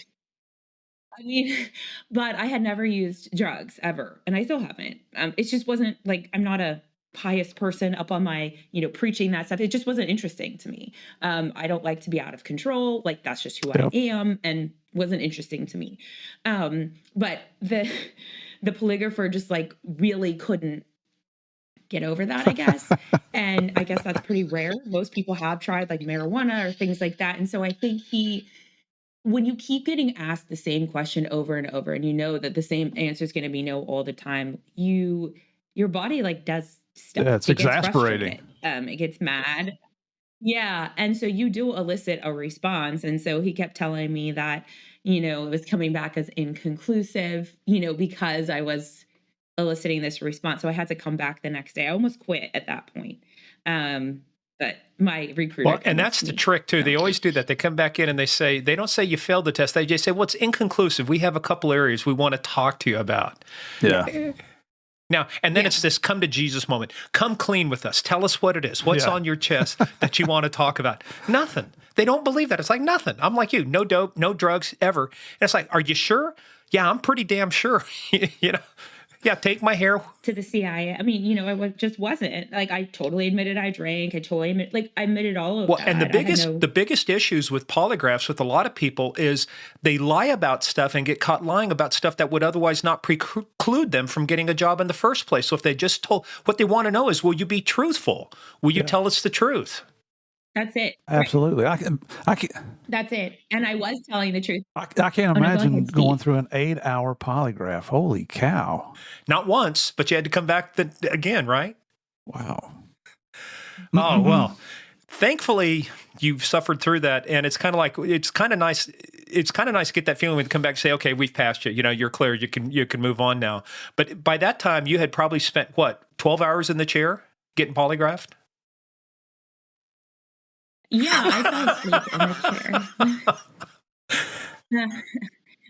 But I had never used drugs ever, and I still haven't. It just wasn't I'm not a pious person up on my, preaching that stuff. It just wasn't interesting to me. I don't like to be out of control. That's just who I am, and wasn't interesting to me. But the polygrapher just really couldn't get over that, I guess. And I guess that's pretty rare. Most people have tried marijuana or things like that. And so I think when you keep getting asked the same question over and over, and you know that the same answer is going to be no all the time, your body does stuff. Yeah, it's exasperating. It gets mad. Yeah. And so you do elicit a response. And so he kept telling me that, it was coming back as inconclusive, because I was eliciting this response. So I had to come back the next day. I almost quit at that point. But my recruiter. Well, and that's the trick too. They always do that. They come back in and they don't say you failed the test. They just say, well, it's inconclusive. We have a couple areas we want to talk to you about. Yeah. Now, and then it's this come to Jesus moment. Come clean with us. Tell us what it is. What's on your chest that you want to talk about? Nothing. They don't believe that. It's like nothing. I'm like you. No dope, no drugs ever. And it's like, are you sure? Yeah, I'm pretty damn sure. Yeah, take my hair. to the CIA. I mean, just wasn't like, I totally admitted I drank. I admitted all of Well, that. and I had no. the biggest issues with polygraphs with a lot of people is they lie about stuff and get caught lying about stuff that would otherwise not preclude them from getting a job in the first place. So if they just told, what they want to know is, will you be truthful? Will you tell us the truth? That's it. Absolutely. I can. That's it. And I was telling the truth. I can't Oh, no, go imagine ahead, Steve. going through an 8-hour polygraph. Holy cow! Not once, but you had to come back again, right? Wow. Oh, well, thankfully you've suffered through that. And it's kind of nice. It's kind of nice to get that feeling when you come back and say, okay, we've passed you. You're clear. You can move on now. But by that time you had probably spent 12 hours in the chair getting polygraphed? Yeah, I fell asleep in the chair.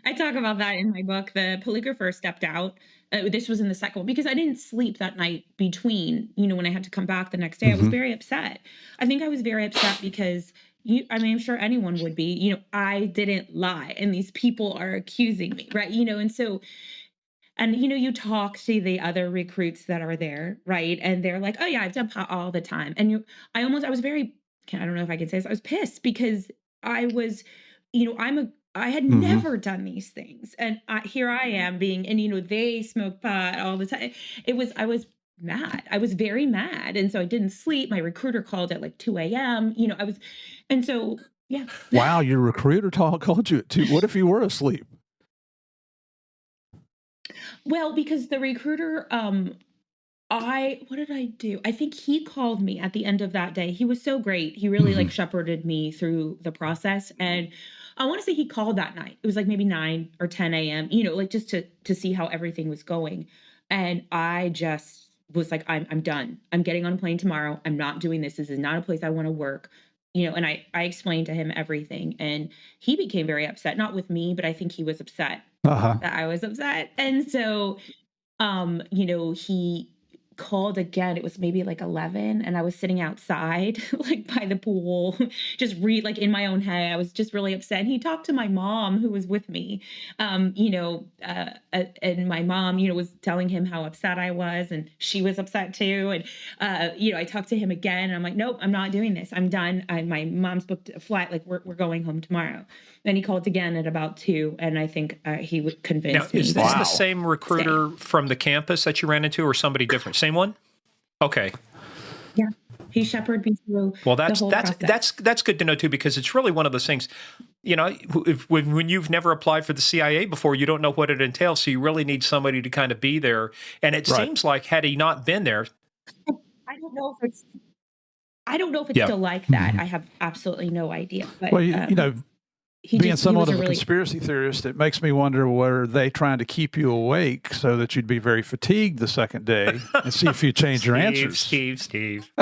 I talk about that in my book. The polygrapher stepped out. This was in the second one because I didn't sleep that night between, when I had to come back the next day. I was very upset. I think I was very upset because I'm sure anyone would be, I didn't lie and these people are accusing me, right? And so, and you talk to the other recruits that are there, right? And they're like, oh yeah, I've done pot all the time. And I was very, I don't know if I can say this, I was pissed because I was, I had never done these things. And here I am being, and they smoke pot all the time. I was mad. I was very mad. And so I didn't sleep. My recruiter called at like 2 a.m. And so, yeah. Wow, your recruiter called you at 2. What if you were asleep? Well, because the recruiter, what did I do? I think he called me at the end of that day. He was so great. He really shepherded me through the process. And I want to say he called that night. It was like maybe 9 or 10 a.m., just to see how everything was going. And I just was like, I'm done. I'm getting on a plane tomorrow. I'm not doing this. This is not a place I want to work. And I explained to him everything. And he became very upset, not with me, but I think he was upset that I was upset. And so, he called again. It was maybe like 11 and I was sitting outside like by the pool, just in my own head. I was just really upset. And he talked to my mom who was with me, and my mom, was telling him how upset I was and she was upset too. And, I talked to him again and I'm like, nope, I'm not doing this. I'm done. My mom's booked a flight. Like we're going home tomorrow. Then he called again at about 2. And I think he would convince me. Is this the same recruiter from the campus that you ran into or somebody different? Same one? Okay. Yeah. He shepherded me through the whole process. That's good to know too, because it's really one of those things, when you've never applied for the CIA before, you don't know what it entails. So you really need somebody to kind of be there. And it seems like had he not been there. I don't know if it's still like that. I have absolutely no idea. But, well, being somewhat of a conspiracy theorist, it makes me wonder, were they trying to keep you awake so that you'd be very fatigued the second day and see if you change your answers? Steve.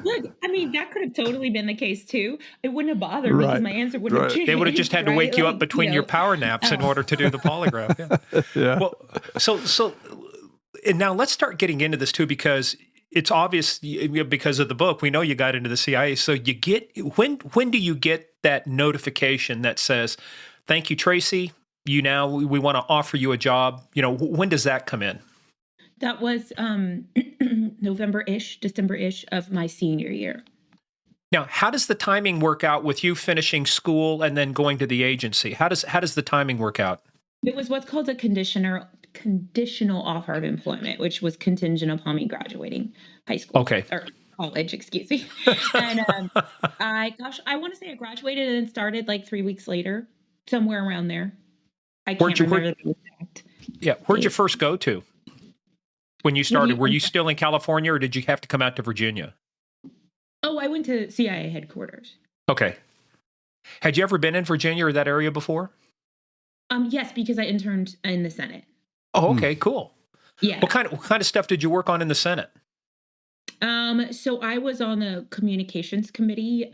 Look, that could have totally been the case too. It wouldn't have bothered me because my answer wouldn't have changed. They would have just had to wake you up between your power naps in order to do the polygraph. Yeah. Well, so and now let's start getting into this too, because it's obvious because of the book, we know you got into the CIA. So you get, when do you get that notification that says, thank you, Tracy, we want to offer you a job? When does that come in? That was November-ish, December-ish of my senior year. Now, how does the timing work out with you finishing school and then going to the agency? How does the timing work out? It was what's called a conditional offer of employment, which was contingent upon me graduating high school. Okay. Or college, excuse me. And I want to say I graduated and then started like 3 weeks later, somewhere around there. I can't remember the exact. Yeah. Where'd you first go to when you started? Were you still in California or did you have to come out to Virginia? Oh, I went to CIA headquarters. Okay. Had you ever been in Virginia or that area before? Yes, because I interned in the Senate. Oh, okay, cool. Yeah. What kind of stuff did you work on in the Senate? So I was on the communications committee,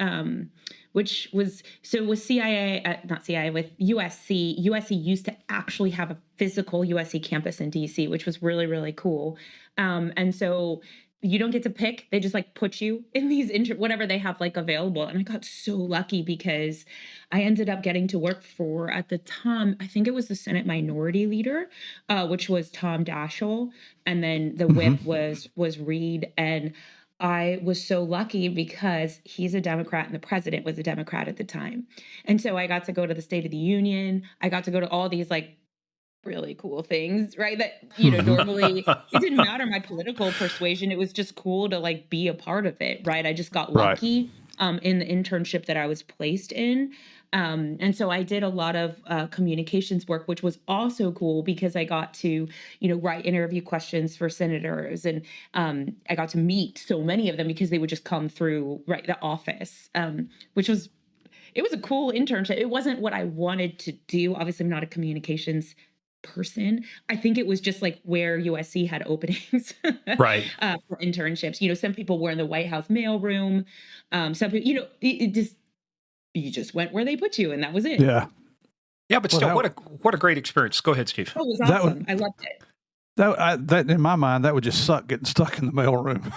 which was with CIA, not CIA, with USC. USC used to actually have a physical USC campus in DC, which was really, really cool. And so you don't get to pick. They just like put you in these whatever they have like available. And I got so lucky because I ended up getting to work for, at the time, I think it was the Senate Minority Leader, which was Tom Daschle, and then the whip was Reed. And I was so lucky because he's a Democrat and the president was a Democrat at the time. And so I got to go to the State of the Union. I got to go to all these like really cool things, right? That, normally it didn't matter my political persuasion. It was just cool to like be a part of it, right? I just got lucky in the internship that I was placed in. And so I did a lot of communications work, which was also cool because I got to, write interview questions for senators. And I got to meet so many of them because they would just come through, right, the office, which was, it was a cool internship. It wasn't what I wanted to do. Obviously, I'm not a communications person. I think it was just like where USC had openings Right. For internships. Some people were in the White House mailroom. Some people, you just went where they put you, and that was it. Yeah. Yeah, but still, what a great experience. Go ahead, Steve. Oh, it was awesome. I loved it. That in my mind, that would just suck getting stuck in the mailroom.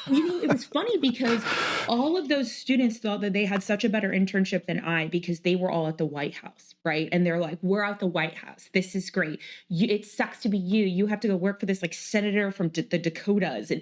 It was funny because all of those students thought that they had such a better internship than I because they were all at the White House, right? And they're like, we're at the White House. This is great. It sucks to be you. You have to go work for this like senator from the Dakotas. And,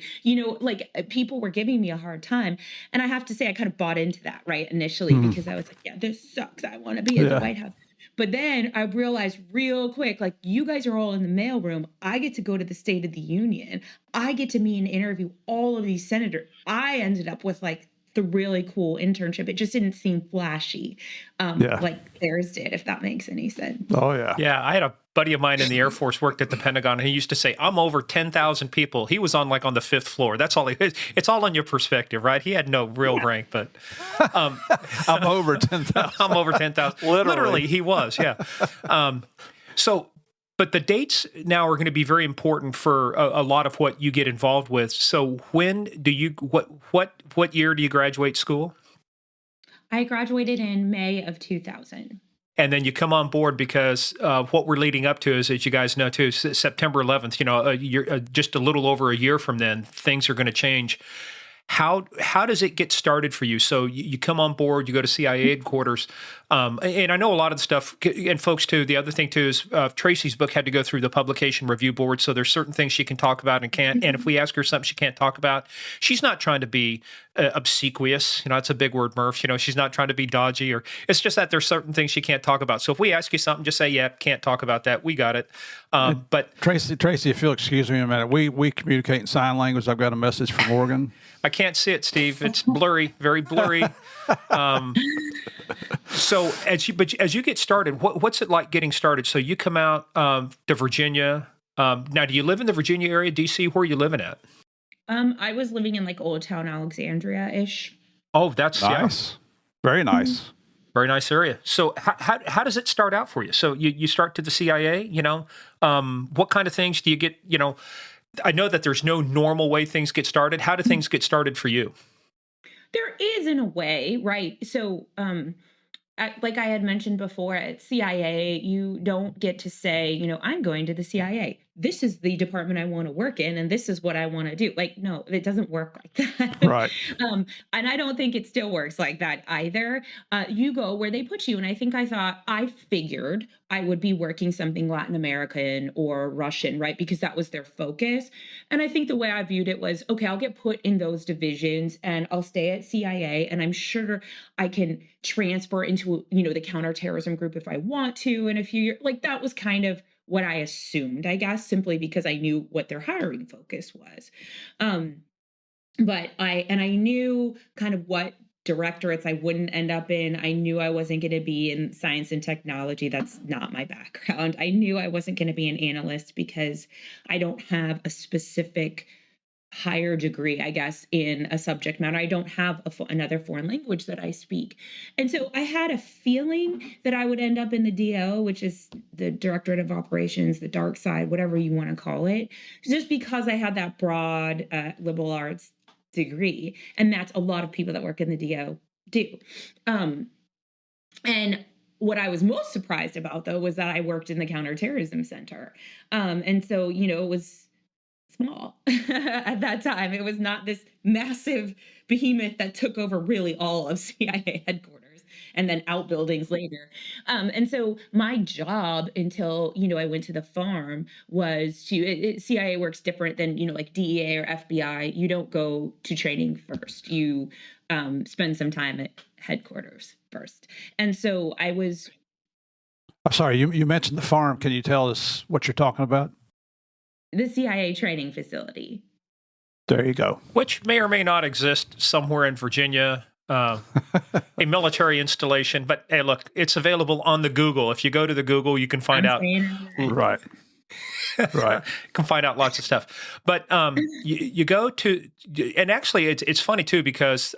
people were giving me a hard time. And I have to say, I kind of bought into that, right? Initially, because I was like, yeah, this sucks. I want to be at the White House. But then I realized real quick, like, you guys are all in the mailroom. I get to go to the State of the Union. I get to meet and interview all of these senators. I ended up with like the really cool internship. It just didn't seem flashy, like theirs did, if that makes any sense. Oh, yeah. Yeah, I had a buddy of mine in the Air Force worked at the Pentagon, and he used to say, I'm over 10,000 people. He was on the 5th floor. That's all it's all on your perspective, right? He had no real rank, but I'm over 10,000. I'm over 10,000. Literally, he was, yeah. But the dates now are going to be very important for a lot of what you get involved with. So when do you, what year do you graduate school? I graduated in May of 2000. And then you come on board because what we're leading up to is, as you guys know too, September 11th, just a little over a year from then, things are going to change. How does it get started for you? So you come on board, you go to CIA headquarters, and I know a lot of the stuff, and folks too, the other thing too is Tracy's book had to go through the publication review board, so there's certain things she can talk about and can't, and if we ask her something she can't talk about, she's not trying to be obsequious, it's a big word, Murph, she's not trying to be dodgy, or it's just that there's certain things she can't talk about. So if we ask you something, just say, yeah, can't talk about that, we got it. But Tracy, if you'll excuse me a minute, we communicate in sign language. I've got a message from Morgan. I can't see it, Steve. It's blurry, very blurry. So as you get started, what's it like getting started? So you come out to Virginia. Now, do you live in the Virginia area, D.C.? Where are you living at? I was living in like Old Town Alexandria-ish. Oh, that's nice. Yeah. Very nice. Very nice area. So how does it start out for you? So you start to the CIA, what kind of things do you get, I know that there's no normal way things get started. How do things get started for you? There is, in a way, right? So, like I had mentioned before, at CIA, you don't get to say, I'm going to the CIA. This is the department I want to work in, and this is what I want to do. Like, no, it doesn't work like that. Right. And I don't think it still works like that either. You go where they put you. And I figured I would be working something Latin American or Russian, right? Because that was their focus. And I think the way I viewed it was, okay, I'll get put in those divisions and I'll stay at CIA. And I'm sure I can transfer into, the counterterrorism group if I want to in a few years. Like, that was kind of what I assumed, I guess, simply because I knew what their hiring focus was. But I knew kind of what directorates I wouldn't end up in. I knew I wasn't going to be in science and technology. That's not my background. I knew I wasn't going to be an analyst because I don't have a specific higher degree, I guess, in a subject matter. I don't have another foreign language that I speak. And so I had a feeling that I would end up in the DO, which is the Directorate of Operations, the dark side, whatever you want to call it, just because I had that broad liberal arts degree. And that's a lot of people that work in the DO do. And what I was most surprised about, though, was that I worked in the Counterterrorism Center. And so, it was small at that time. It was not this massive behemoth that took over really all of CIA headquarters and then outbuildings later. And so my job until, I went to the farm was CIA works different than, like DEA or FBI. You don't go to training first. You spend some time at headquarters first. And so I was. I'm sorry, you mentioned the farm. Can you tell us what you're talking about? The CIA training facility. There you go. Which may or may not exist somewhere in Virginia, a military installation. But hey, look, it's available on the Google. If you go to the Google, you can find out. Right. Right. You can find out lots of stuff. But you go to, and actually it's funny too, because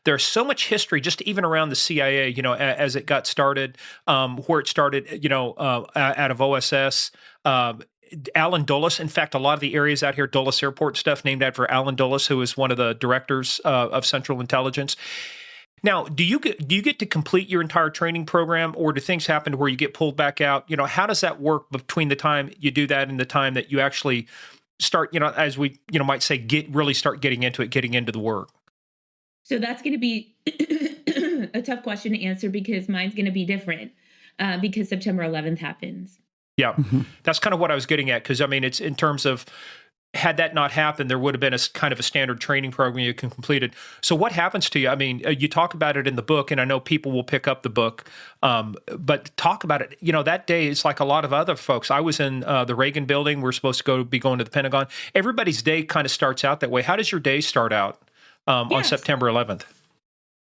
there's so much history just even around the CIA, as it got started, where it started, out of OSS. Alan Dulles. In fact, a lot of the areas out here, Dulles Airport stuff, named after Alan Dulles, who is one of the directors of Central Intelligence. Now, do you get to complete your entire training program, or do things happen where you get pulled back out? How does that work between the time you do that and the time that you actually start, as we might say, start getting into the work? So that's going to be a tough question to answer because mine's going to be different because September 11th happens. Yeah, that's kind of what I was getting at, because it's in terms of, had that not happened, there would have been a kind of a standard training program you can complete it. So what happens to you? You talk about it in the book, and I know people will pick up the book, but talk about it. That day, it's like a lot of other folks. I was in the Reagan building. We're supposed to be going to the Pentagon. Everybody's day kind of starts out that way. How does your day start out on September 11th?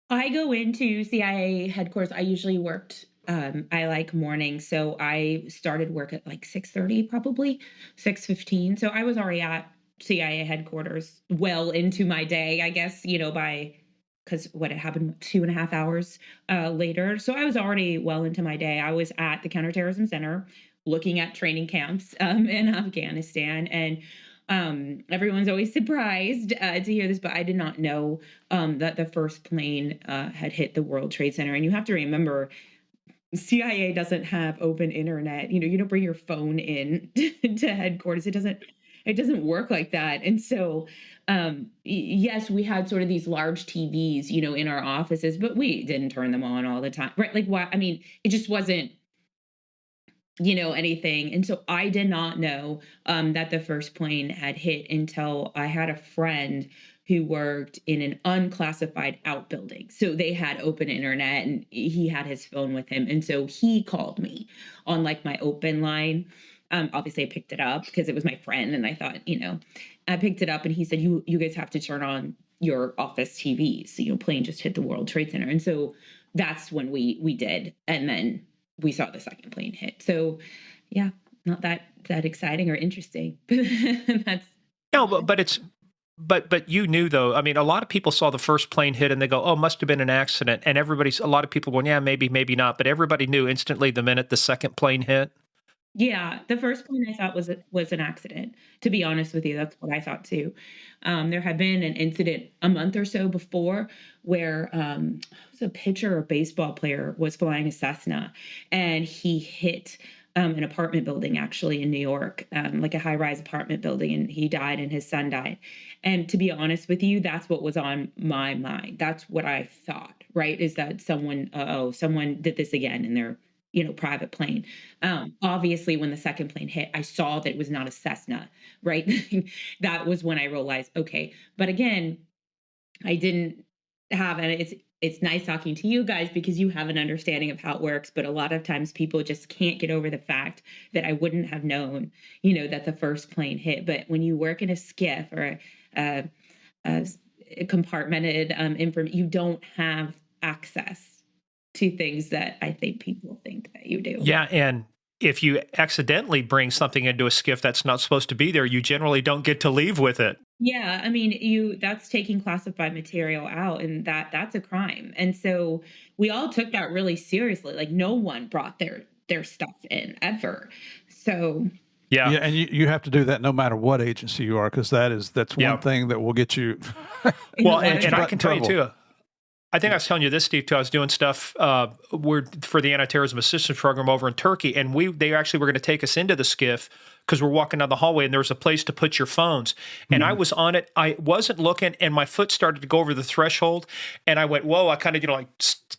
I go into CIA headquarters. I usually worked I like mornings, so I started work at like 6:30, probably 6:15. So I was already at CIA headquarters well into my day, I guess, because what had happened 2.5 hours later. So I was already well into my day. I was at the Counterterrorism Center looking at training camps in Afghanistan, and everyone's always surprised to hear this, but I did not know that the first plane had hit the World Trade Center. And you have to remember, CIA doesn't have open internet. You don't bring your phone in to headquarters. It doesn't work like that. And so, yes, we had sort of these large TVs, in our offices, but we didn't turn them on all the time, right? Like, why? It just wasn't, anything. And so I did not know that the first plane had hit until I had a friend who worked in an unclassified outbuilding. So they had open internet and he had his phone with him. And so he called me on like my open line. Obviously I picked it up because it was my friend. And I thought, I picked it up and he said, you guys have to turn on your office TVs. Plane just hit the World Trade Center. And so that's when we did. And then we saw the second plane hit. So yeah, not that exciting or interesting. That's no, but you knew though. A lot of people saw the first plane hit and they go, "Oh, must have been an accident." And a lot of people going, "Yeah, maybe, maybe not." But everybody knew instantly the minute the second plane hit. Yeah, the first plane I thought was an accident. To be honest with you, that's what I thought too. There had been an incident a month or so before where it was a pitcher or baseball player was flying a Cessna, and he hit an apartment building actually in New York, like a high-rise apartment building, and he died and his son died. And to be honest with you, that's what was on my mind. That's what I thought, right? Is that someone did this again in their private plane. Obviously, when the second plane hit, I saw that it was not a Cessna, right? That was when I realized, okay. But again, I didn't have, and it's nice talking to you guys because you have an understanding of how it works. But a lot of times people just can't get over the fact that I wouldn't have known, that the first plane hit. But when you work in a skiff or a compartmented information, you don't have access to things that I think people think that you do. Yeah, and if you accidentally bring something into a skiff that's not supposed to be there, you generally don't get to leave with it. Yeah, that's taking classified material out, and that's a crime. And so we all took that really seriously. Like no one brought their stuff in ever. So yeah, and you have to do that no matter what agency you are, because that's one thing that will get you. Well, and I can tell you too. I think I was telling you this, Steve, too. I was doing stuff for the anti-terrorism assistance program over in Turkey, and they actually were going to take us into the skiff because we're walking down the hallway and there was a place to put your phones. And I was on it. I wasn't looking, and my foot started to go over the threshold. And I went, whoa, I kind of, like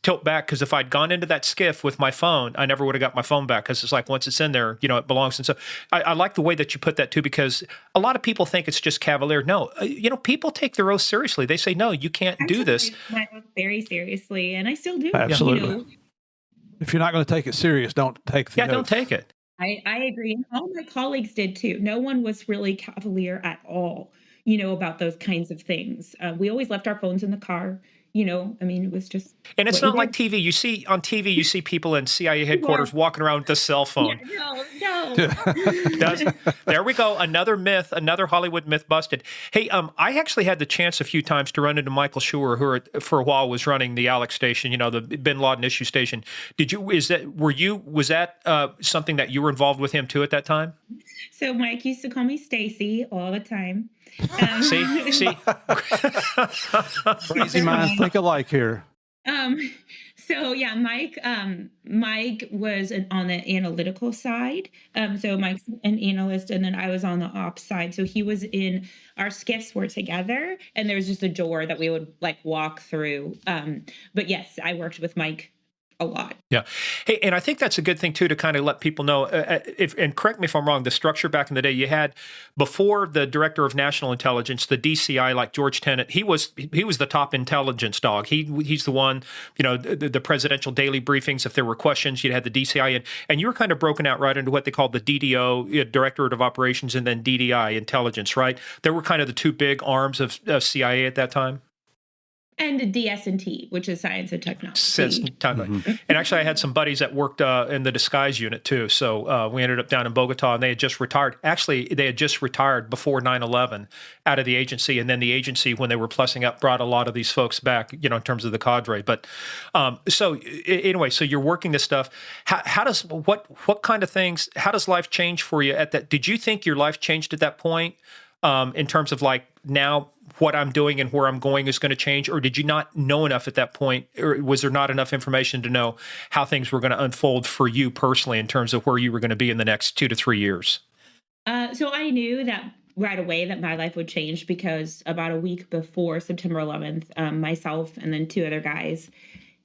tilt back, because if I'd gone into that skiff with my phone, I never would have got my phone back, because it's like once it's in there, it belongs. And so I like the way that you put that too, because a lot of people think it's just cavalier. No, people take their oath seriously. They say, no, you can't do this. I take my oath very seriously, and I still do. Absolutely. If you're not going to take it serious, don't take the oath. Don't take it. I agree. And all my colleagues did too. No one was really cavalier at all, about those kinds of things. We always left our phones in the car. It was just. And it's not like TV. You see on TV, you see people in CIA headquarters walking around with a cell phone. No. There we go. Another myth, another Hollywood myth busted. Hey, I actually had the chance a few times to run into Michael Schur, who for a while was running the Alex station, the Bin Laden issue station. Was that something that you were involved with him too at that time? So Mike used to call me Stacy all the time. See, crazy minds think alike here. So yeah, Mike was on the analytical side. So Mike's an analyst, and then I was on the ops side. So he was in, our skiffs were together, and there was just a door that we would walk through. But yes, I worked with Mike a lot. Yeah. Hey, and I think that's a good thing too, to kind of let people know, and correct me if I'm wrong, the structure back in the day, you had, before the Director of National Intelligence, the DCI, like George Tenet, he was the top intelligence dog. He's the one, the presidential daily briefings, if there were questions, you'd have the DCI in, and you were kind of broken out right into what they called the DDO, Directorate of Operations, and then DDI, Intelligence, right? There were kind of the two big arms of CIA at that time. And the DS&T, which is science and technology. And actually, I had some buddies that worked in the disguise unit too. So we ended up down in Bogota, and they had just retired. Actually, they had just retired before 9/11 out of the agency. And then the agency, when they were plussing up, brought a lot of these folks back, in terms of the cadre. But so anyway, so you're working this stuff. How does, what kind of things, how does life change for you at that? Did you think your life changed at that point in terms of now what I'm doing and where I'm going is going to change? Or did you not know enough at that point? Or was there not enough information to know how things were going to unfold for you personally in terms of where you were going to be in the next 2 to 3 years? So I knew that right away that my life would change, because about a week before September 11th, myself and then 2 other guys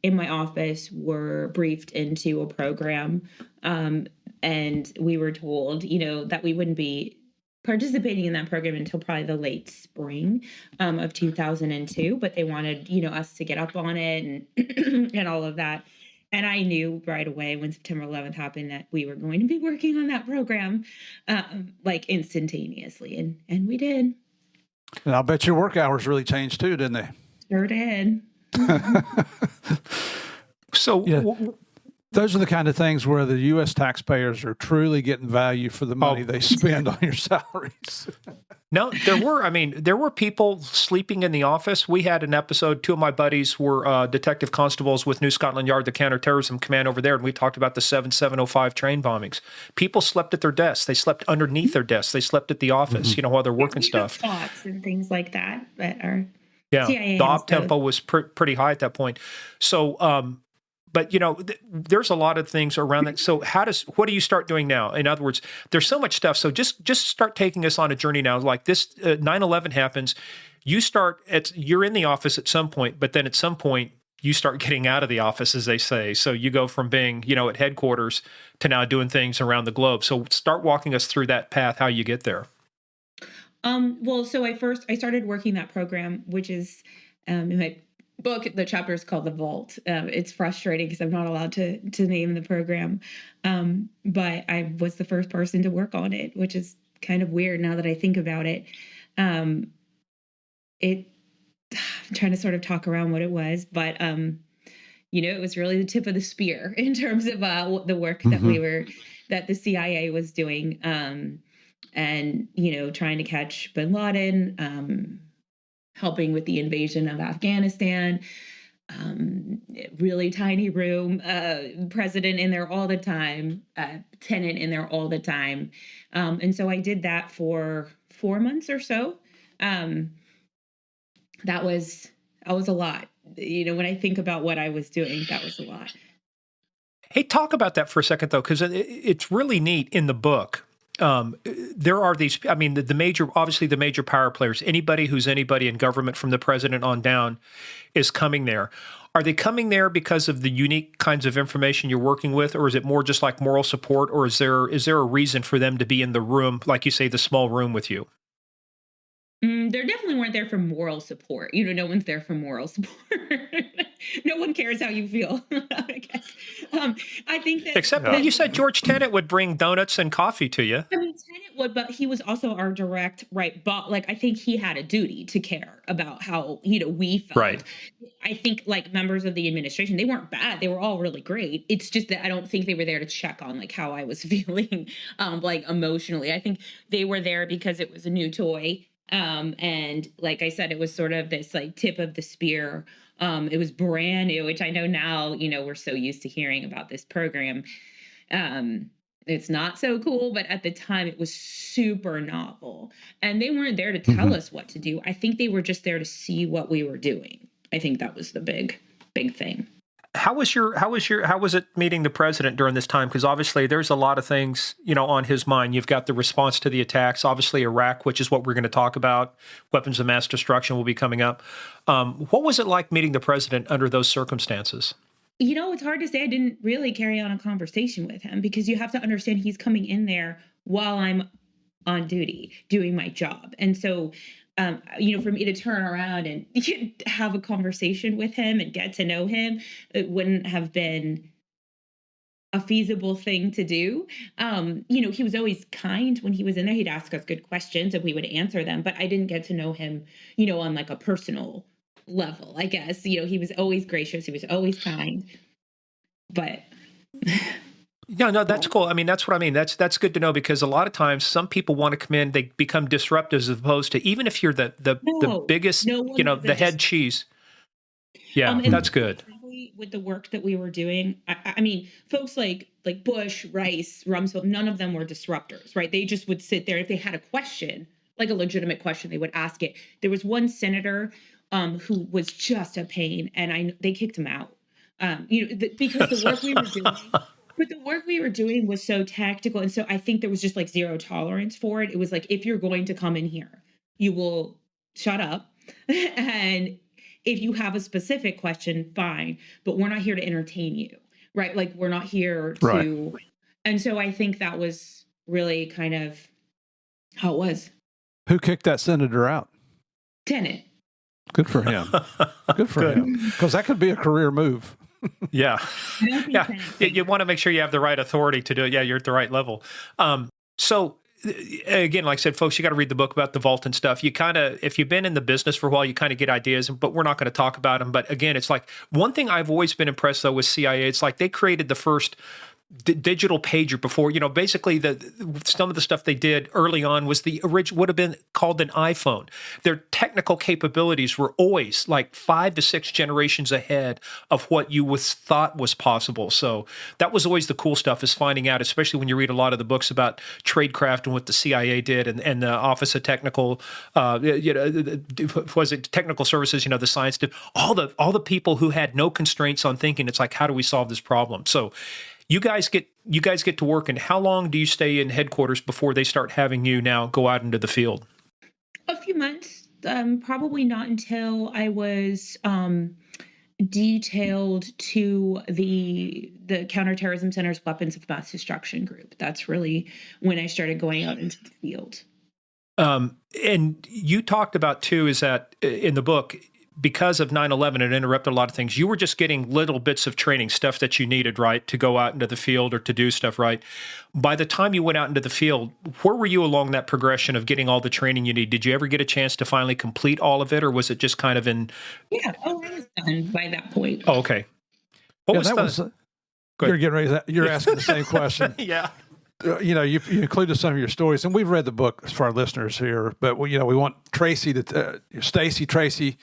in my office were briefed into a program. And we were told, that we wouldn't be participating in that program until probably the late spring of 2002, but they wanted, us to get up on it and and all of that. And I knew right away when September 11th happened that we were going to be working on that program, instantaneously, and we did. And I'll bet your work hours really changed too, didn't they? Sure did. So. Yeah. Those are the kind of things where the U.S. taxpayers are truly getting value for the money they spend on your salaries. No, there were people sleeping in the office. We had an episode, 2 of my buddies were detective constables with New Scotland Yard, the counterterrorism command over there, and we talked about the 7705 train bombings. People slept at their desks. They slept underneath their desks. They slept at the office, while they're working stuff. Thoughts and things like that are CIA. The op tempo was pretty high at that point. So, but there's a lot of things around that. So what do you start doing now? In other words, there's so much stuff. So just start taking us on a journey now. Like this, 9/11 happens. You're in the office at some point, but then at some point you start getting out of the office, as they say. So you go from being, at headquarters to now doing things around the globe. So start walking us through that path, how you get there. Well, so I started working that program, which is in my book, the chapter is called The Vault. It's frustrating because I'm not allowed to name the program. But I was the first person to work on it, which is kind of weird now that I think about it. I'm trying to sort of talk around what it was, but it was really the tip of the spear in terms of the work that the CIA was doing, and trying to catch bin Laden, helping with the invasion of Afghanistan, really tiny room, president in there all the time, tenant in there all the time. And so I did that for 4 months or so. That was a lot. When I think about what I was doing, that was a lot. Hey, talk about that for a second, though, because it's really neat in the book. there are these, I mean, the major, obviously the major power players, anybody who's anybody in government from the president on down is coming there. Are they coming there because of the unique kinds of information you're working with, or is it more just like moral support, or is there a reason for them to be in the room, like you say, the small room with you? There definitely weren't there for moral support. No one's there for moral support. No one cares how you feel, I guess. I think that except well, you said George Tenet would bring donuts and coffee to you. I mean, Tenet would, but he was also our direct but like I think he had a duty to care about how we felt. Right. I think like members of the administration, they weren't bad. They were all really great. It's just that I don't think they were there to check on like how I was feeling, like emotionally. I think they were there because it was a new toy. And like I said, it was sort of this like tip of the spear. It was brand new, which I know now, we're so used to hearing about this program. It's not so cool, but at the time it was super novel, and they weren't there to tell us what to do. I think they were just there to see what we were doing. I think that was the big thing. How was it meeting the president during this time? Because obviously there's a lot of things, on his mind. You've got the response to the attacks, obviously Iraq, which is what we're going to talk about. Weapons of mass destruction will be coming up. What was it like meeting the president under those circumstances? It's hard to say. I didn't really carry on a conversation with him because you have to understand he's coming in there while I'm on duty doing my job. And so for me to turn around and have a conversation with him and get to know him, it wouldn't have been a feasible thing to do. He was always kind when he was in there. He'd ask us good questions and we would answer them, but I didn't get to know him, on like a personal level, I guess. He was always gracious. He was always kind, but... No, that's cool. I mean, that's what I mean. That's good to know, because a lot of times some people want to come in, they become disruptive as opposed to, even if you're the biggest, the head cheese. Yeah, that's good. With the work that we were doing, I mean, folks like Bush, Rice, Rumsfeld, none of them were disruptors, right? They just would sit there. If they had a question, like a legitimate question, they would ask it. There was one senator who was just a pain, and they kicked him out. Because the work we were doing. But the work we were doing was so tactical. And so I think there was just like zero tolerance for it. It was like, if you're going to come in here, you will shut up. And if you have a specific question, fine. But we're not here to entertain you, right? Like, we're not here to. Right. And so I think that was really kind of how it was. Who kicked that senator out? Tenet. Good for him. Good for him. Because that could be a career move. Yeah. You want to make sure you have the right authority to do it. Yeah, you're at the right level. So again, like I said, folks, you got to read the book about the vault and stuff. You kind of, if you've been in the business for a while, you kind of get ideas, but we're not going to talk about them. But again, it's like, one thing I've always been impressed though with CIA, it's like they created the first digital pager before, basically some of the stuff they did early on was the original, would have been called an iPhone. Their technical capabilities were always like 5 to 6 generations ahead of what you thought was possible. So that was always the cool stuff, is finding out, especially when you read a lot of the books about tradecraft and what the CIA did, and the Office of Technical, was it Technical Services, the science did, all the people who had no constraints on thinking. It's like, how do we solve this problem? So you guys get to work, and how long do you stay in headquarters before they start having you now go out into the field? A few months, probably not until I was detailed to the Counterterrorism Center's Weapons of Mass Destruction group. That's really when I started going out into the field. And you talked about too, is that in the book, because of 9/11, it interrupted a lot of things. You were just getting little bits of training, stuff that you needed, right, to go out into the field or to do stuff, right? By the time you went out into the field, where were you along that progression of getting all the training you need? Did you ever get a chance to finally complete all of it, or was it just kind of in? Yeah, I was done by that point. Oh, okay. You're getting ready. You're asking the same question. Yeah. You included some of your stories, and we've read the book for our listeners here, but we want Tracy Tracy,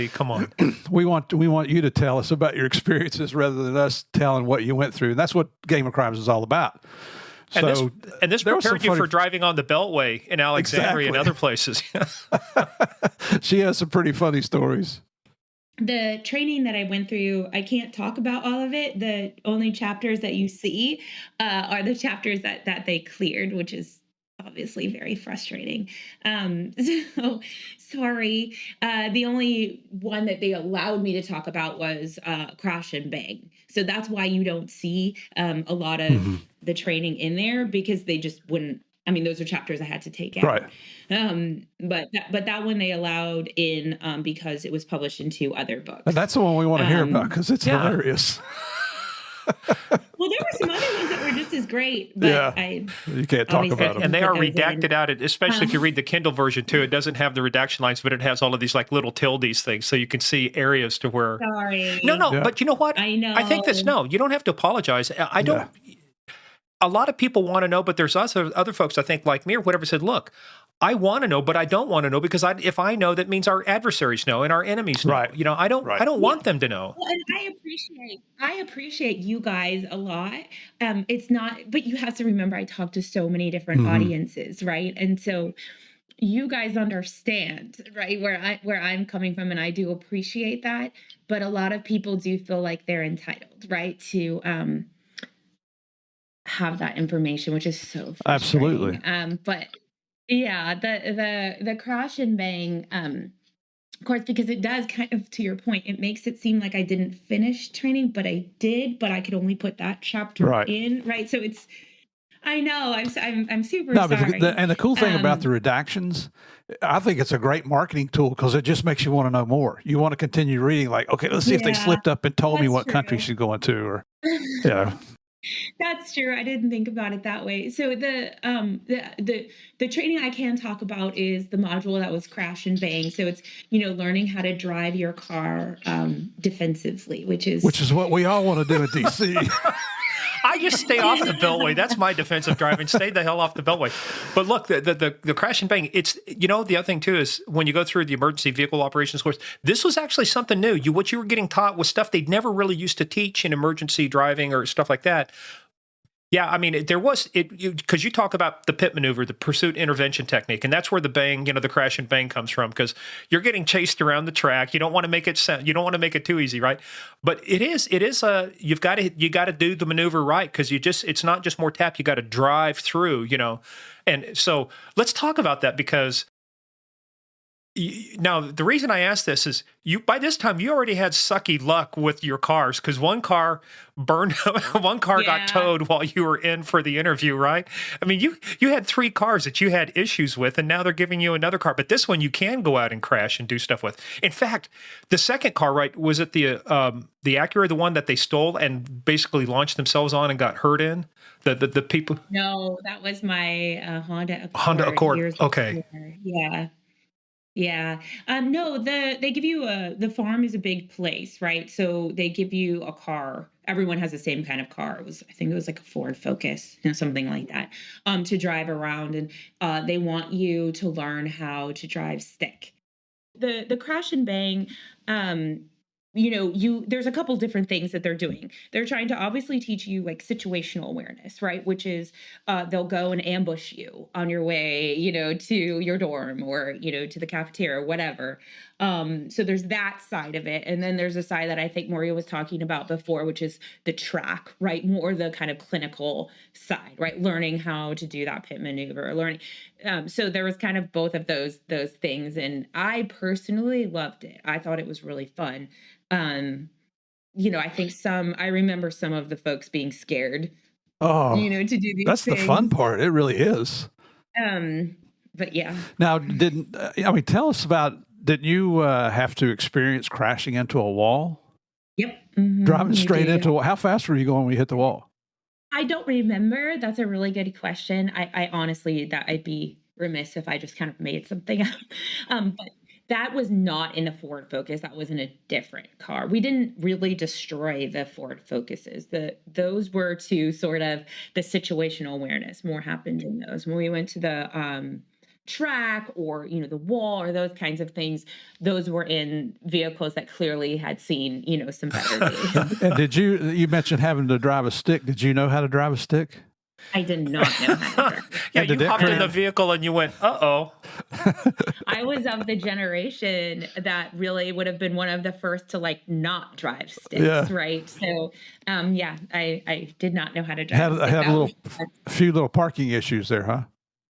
come on. we want you to tell us about your experiences rather than us telling what you went through. And that's what Game of Crimes is all about. And this prepared you for driving on the Beltway in Alexandria and other places. She has some pretty funny stories. The training that I went through, I can't talk about all of it. The only chapters that you see are the chapters that they cleared, which is obviously very frustrating. So sorry. The only one that they allowed me to talk about was crash and bang. So that's why you don't see a lot of Hmm. the training in there, because they just wouldn't. I mean, those are chapters I had to take out. Right. But that one they allowed in because it was published in 2 other And books. that's the one we want to hear about because it's Yeah. hilarious. Well, there were some other ones that were just as great, but Yeah. I You can't talk obviously about them. And they put are those in. redacted out, especially if you read the Kindle version too. It doesn't have the redaction lines, but it has all of these like little tildes things, so you can see areas to where. Sorry. No, Yeah. but you know what? I know. I think that's no. You don't have to apologize. I don't. A lot of people want to know, but there's also other folks I think like me or whatever said, look, I want to know, but I don't want to know because if I know, that means our adversaries know and our enemies know. Right. You know, I don't want them to know. Well, and I appreciate you guys a lot. It's not, but you have to remember I talk to so many different Mhm. audiences, right? And so you guys understand, right, where I'm coming from, and I do appreciate that. But a lot of people do feel like they're entitled, right, to have that information, which is so frustrating. Absolutely. But yeah, the crash and bang, of course, because it does kind of, to your point, it makes it seem like I didn't finish training, but I did, but I could only put that chapter Right. in, right? So it's, I know, I'm super No, but sorry. the cool thing about the redactions, I think it's a great marketing tool because it just makes you want to know more. You want to continue reading, like, okay, let's see if they Yeah, slipped up and told me that's what country true. she's going to, or you know. That's true. I didn't think about it that way. So the training I can talk about is the module that was crash and bang. So it's, learning how to drive your car defensively, which is what we all want to do in DC. I just stay off the beltway. That's my defensive driving. Stay the hell off the beltway. But look, the crash and bang, it's, the other thing too is when you go through the emergency vehicle operations course, this was actually something new. What you were getting taught was stuff they'd never really used to teach in emergency driving or stuff like that. Yeah, I mean, there was because you talk about the pit maneuver, the pursuit intervention technique, and that's where the bang, the crash and bang comes from, because you're getting chased around the track. You don't want to make it too easy, right? But it is you got to do the maneuver right, because it's not just more tap. You got to drive through, and so let's talk about that, because now the reason I asked this is by this time you already had sucky luck with your cars, because one car burned, one car got towed while you were in for the interview, right? I mean, you had 3 cars that you had issues with, and now they're giving you another car. But this one you can go out and crash and do stuff with. In fact, the second car, right, was it the Acura, the one that they stole and basically launched themselves on and got hurt in? The people? No, that was my Honda Accord. Honda Accord. Years Okay. before. Yeah. Yeah. No, they give you the farm is a big place, right? So they give you a car. Everyone has the same kind of car. I think it was like a Ford Focus, something like that, to drive around. And they want you to learn how to drive stick. The crash and bang, there's a couple different things that they're doing. They're trying to obviously teach you like situational awareness, right? Which is they'll go and ambush you on your way, to your dorm or, to the cafeteria or whatever. So there's that side of it. And then there's a side that I think Maria was talking about before, which is the track, right? More the kind of clinical side, right? Learning how to do that pit maneuver, learning. So there was kind of both of those things. And I personally loved it. I thought it was really fun. I think I remember some of the folks being scared, Oh, to do these that's things. the fun part. It really is. But yeah. Now, tell us about, did you have to experience crashing into a wall? Yep. Mm-hmm. Driving straight into, how fast were you going when you hit the wall? I don't remember. That's a really good question. I honestly, that I'd be remiss if I just kind of made something up. But that was not in the Ford Focus. That was in a different car. We didn't really destroy the Ford Focuses. Those were to sort of the situational awareness. More happened in those. When we went to the track or, the wall or those kinds of things, those were in vehicles that clearly had seen, some better days. And you mentioned having to drive a stick. Did you know how to drive a stick? I did not know how to drive. Yeah, you hopped in the vehicle and you went, uh-oh. I was of the generation that really would have been one of the first to like not drive sticks, right? So, I did not know how to drive. I had a few little parking issues there, huh?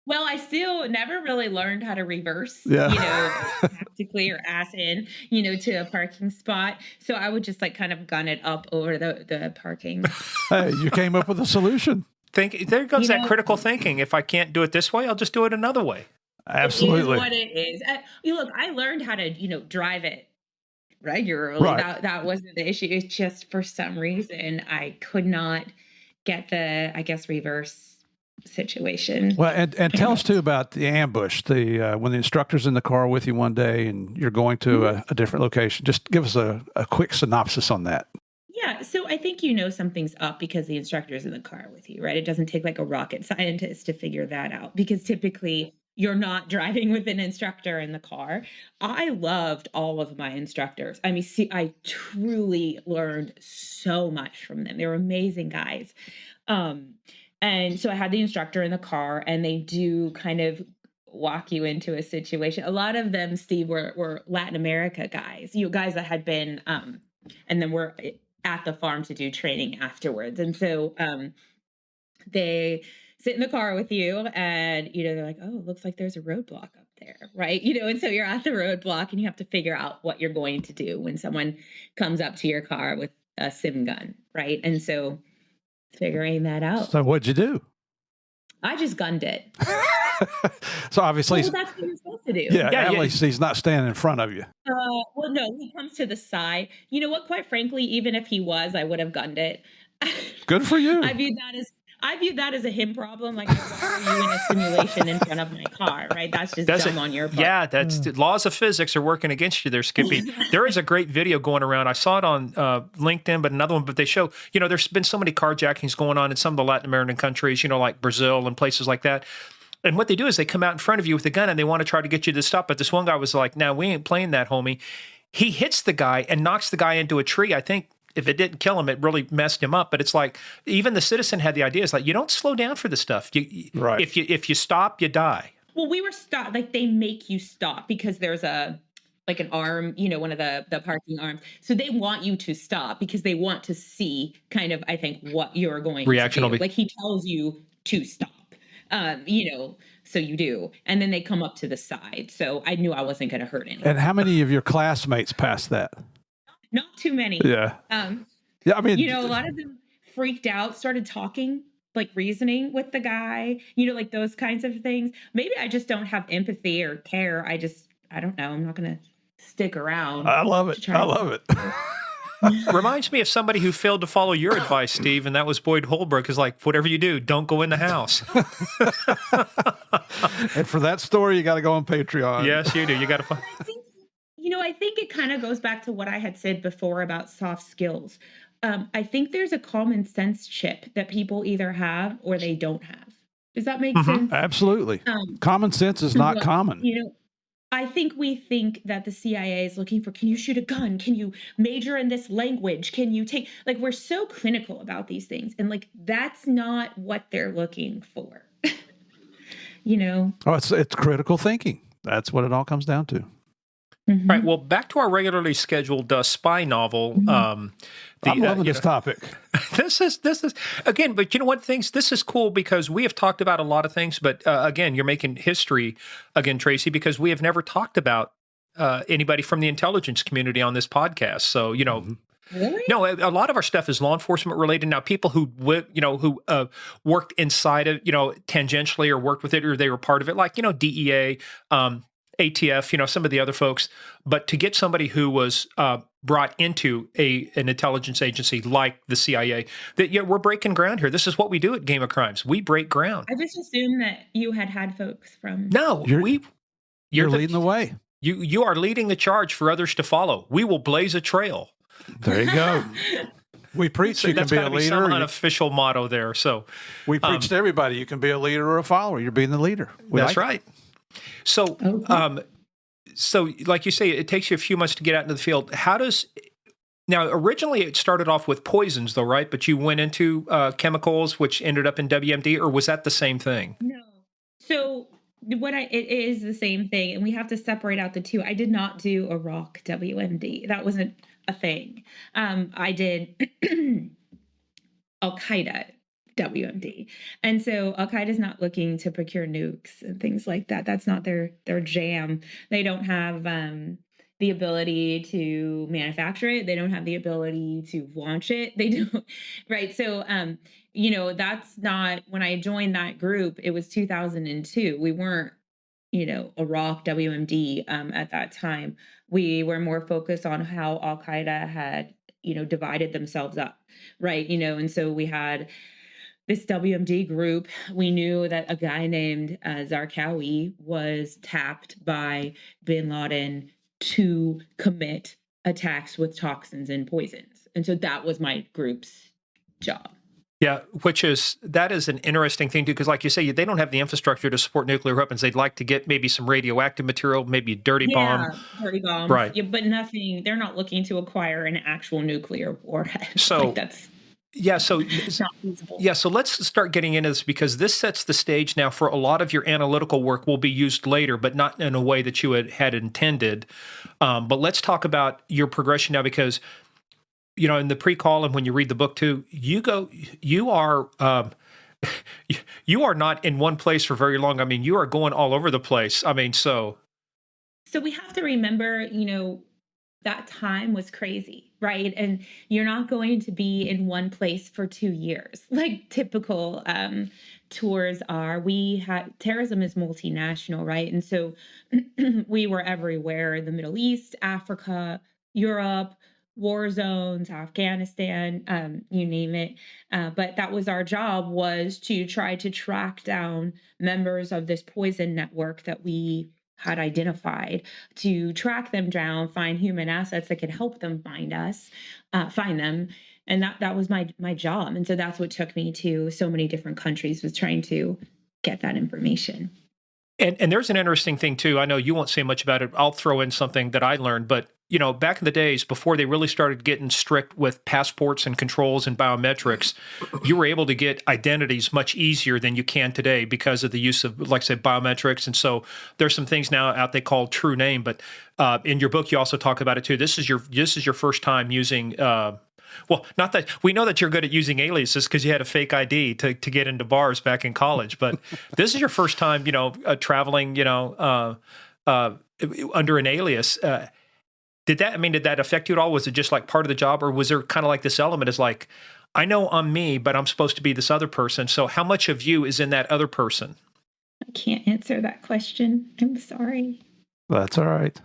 Well, I still never really learned how to reverse, tactically or ass in, to a parking spot. So I would just like kind of gun it up over the parking. Hey, you came up with a solution. There goes that critical thinking. If I can't do it this way, I'll just do it another way. Absolutely. It is what it is. Look, I learned how to, drive it regularly. Right. That wasn't the issue. It's just for some reason I could not get the, I guess, reverse situation. Well, and tell us too about the ambush. When the instructor's in the car with you one day and you're going to a different location. Just give us a quick synopsis on that. Yeah, so I think something's up because the instructor's in the car with you, right? It doesn't take like a rocket scientist to figure that out because typically you're not driving with an instructor in the car. I loved all of my instructors. I mean, I truly learned so much from them. They were amazing guys. And so I had the instructor in the car and they do kind of walk you into a situation. A lot of them, Steve, were Latin America guys, guys that had been, and then were at the farm to do training afterwards. And so they sit in the car with you and, they're like, oh, it looks like there's a roadblock up there, right? And so you're at the roadblock and you have to figure out what you're going to do when someone comes up to your car with a sim gun, right? And so figuring that out. So what'd you do? I just gunned it. So obviously, that's what you're supposed to do. Yeah, at least he's not standing in front of you. Well, no, he comes to the side. You know what? Quite frankly, even if he was, I would have gunned it. Good for you. I view that as a him problem. Like, why are you in a simulation in front of my car, right? That's just dumb on your part. Yeah, that's laws of physics are working against you there, Skippy. There is a great video going around. I saw it on LinkedIn, but another one. But they show, there's been so many carjackings going on in some of the Latin American countries, like Brazil and places like that. And what they do is they come out in front of you with a gun and they want to try to get you to stop. But this one guy was like, "Now we ain't playing that, homie." He hits the guy and knocks the guy into a tree. I think if it didn't kill him, it really messed him up. But it's like even the citizen had the idea. It's like you don't slow down for this stuff. Right. If you stop, you die. Well, we were stopped. Like they make you stop because there's an arm, one of the parking arms. So they want you to stop because they want to see kind of, I think, what you're going to do. Like he tells you to stop. So you do. And then they come up to the side. So I knew I wasn't going to hurt anyone. And how many of your classmates passed that? Not too many. Yeah. Yeah, I mean, a lot of them freaked out, started talking, like reasoning with the guy, like those kinds of things. Maybe I just don't have empathy or care. I don't know. I'm not going to stick around. I love it. Reminds me of somebody who failed to follow your advice, Steve, and that was Boyd Holbrook. Is like, whatever you do, don't go in the house. And for that story, you got to go on Patreon. Yes, you do. You got to find. I think it kind of goes back to what I had said before about soft skills. I think there's a common sense chip that people either have or they don't have. Does that make sense? Absolutely. Common sense is not common. I think we think that the CIA is looking for, can you shoot a gun? Can you major in this language? Can you take, like, we're so clinical about these things. And like, that's not what they're looking for. Oh, it's critical thinking. That's what it all comes down to. Mm-hmm. Right. Well, back to our regularly scheduled spy novel. Mm-hmm. I'm loving this topic. This is again, but this is cool because we have talked about a lot of things, but again, you're making history again, Tracy, because we have never talked about anybody from the intelligence community on this podcast. So, Really? No, a lot of our stuff is law enforcement related. Now, people who worked inside of, tangentially or worked with it, or they were part of it, like, DEA, ATF, some of the other folks. But to get somebody who was brought into an intelligence agency like the CIA, that we're breaking ground here. This is what we do at Game of Crimes. We break ground. I just assumed that you had folks from. No, you're leading the way. You are leading the charge for others to follow. We will blaze a trail. There you go. We preach you can be a leader. Some unofficial motto there. So we preach to everybody. You can be a leader or a follower. You're being the leader. That's right. So, so like you say, it takes you a few months to get out into the field. How does Now, originally it started off with poisons, though, right? But you went into chemicals, which ended up in WMD, or was that the same thing? No. So it is the same thing, and we have to separate out the two. I did not do Iraq WMD. That wasn't a thing. I did Al Qaeda WMD, and so Al Qaeda is not looking to procure nukes and things like that. That's not their jam. They don't have the ability to manufacture it. They don't have the ability to launch it. They don't, right? So, that's not, when I joined that group, it was 2002. We weren't, Iraq WMD at that time. We were more focused on how Al Qaeda had, divided themselves up, right? And so we had this WMD group. We knew that a guy named Zarqawi was tapped by bin Laden to commit attacks with toxins and poisons. And so that was my group's job. Yeah, that is an interesting thing too, because like you say, they don't have the infrastructure to support nuclear weapons. They'd like to get maybe some radioactive material, maybe a dirty bomb. Dirty bomb. Right. Yeah, but nothing, they're not looking to acquire an actual nuclear warhead. So that's not feasible. Yeah, so let's start getting into this, because this sets the stage now for a lot of your analytical work will be used later, but not in a way that you had intended. But let's talk about your progression now, because in the pre-call and when you read the book too, you are not in one place for very long. I mean, you are going all over the place. I mean, so we have to remember, that time was crazy, right? And you're not going to be in one place for 2 years, like typical tours are. Terrorism is multinational, right? And so we were everywhere in the Middle East, Africa, Europe, war zones, Afghanistan, you name it. But that was our job, was to try to track down members of this poison network that we had identified, to track them down, find human assets that could help them find them. And that was my job. And so that's what took me to so many different countries, was trying to get that information. And there's an interesting thing too. I know you won't say much about it. I'll throw in something that I learned, but back in the days before they really started getting strict with passports and controls and biometrics, you were able to get identities much easier than you can today because of the use of, like I said, biometrics. And so there's some things now out they call true name. But in your book, you also talk about it too. This is your first time using. Well, not that we know that you're good at using aliases because you had a fake ID to get into bars back in college, but this is your first time, traveling, under an alias. Did that affect you at all? Was it just like part of the job, or was there kind of like this element is like, I know I'm me, but I'm supposed to be this other person. So how much of you is in that other person? I can't answer that question. I'm sorry. That's all right.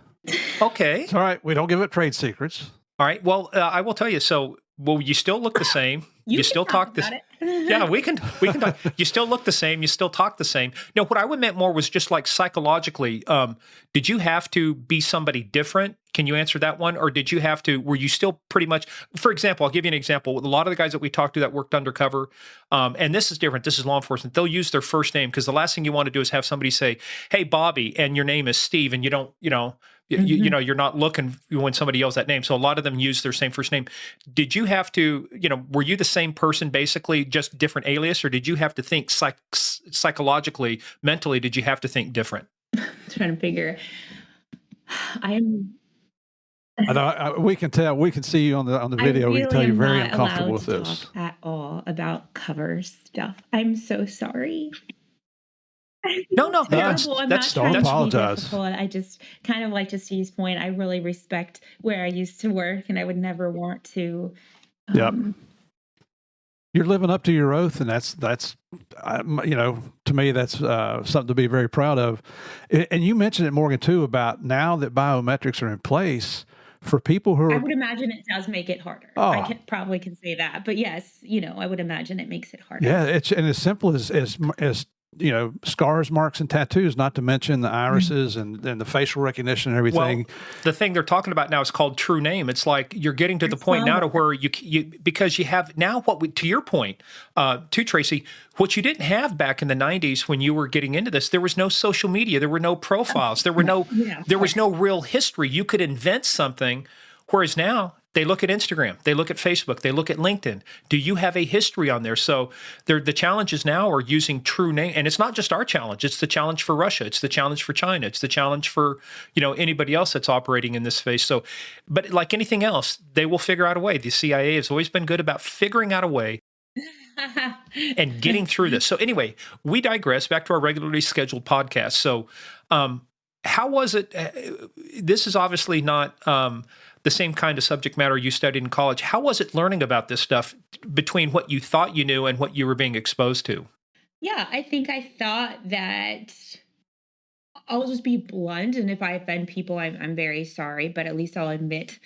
Okay. It's all right. We don't give up trade secrets. All right. Well, I will tell you. So, you still look the same. You still talk this. Yeah, we can talk. You still look the same. You still talk the same. No, what I meant more was just like psychologically. Did you have to be somebody different? Can you answer that one, or did you have to? Were you still pretty much? For example, I'll give you an example. With a lot of the guys that we talked to that worked undercover, and this is different. This is law enforcement. They'll use their first name, because the last thing you want to do is have somebody say, "Hey, Bobby," and your name is Steve, and you don't, you're not looking when somebody yells that name. So a lot of them use their same first name. Did you have to, were you the same person basically, just different alias, or did you have to think psychologically, mentally, did you have to think different? Trying to figure. I know, we can tell. We can see you on the video. We can tell you're very uncomfortable with this. Talk at all about cover stuff. I'm so sorry. No, that's don't apologize. I just kind of like to Steve's point. I really respect where I used to work, and I would never want to. Yep. You're living up to your oath, and that's to me, that's something to be very proud of. And you mentioned it, Morgan, too, about now that biometrics are in place for people who are. I would imagine it does make it harder. Oh. I probably can say that, but yes, I would imagine it makes it harder. Yeah, it's as simple as scars, marks, and tattoos, not to mention the irises and the facial recognition and everything. Well, the thing they're talking about now is called true name. It's like you're getting to the point now to where you because you have now to your point, to Tracy, what you didn't have back in the 90s when you were getting into this, there was no social media, there were no profiles, there was no real history. You could invent something, whereas now They look at Instagram, they look at Facebook, they look at LinkedIn. Do you have a history on there? So the challenges now are using true name, and it's not just our challenge. It's the challenge for Russia. It's the challenge for China. It's the challenge for anybody else that's operating in this space. So, but like anything else, they will figure out a way. The CIA has always been good about figuring out a way and getting through this. So anyway, we digress back to our regularly scheduled podcast. So, how was it? This is obviously not the same kind of subject matter you studied in college. How was it learning about this stuff between what you thought you knew and what you were being exposed to? Yeah, I think I thought that I'll just be blunt, and if I offend people, I'm very sorry, but at least I'll admit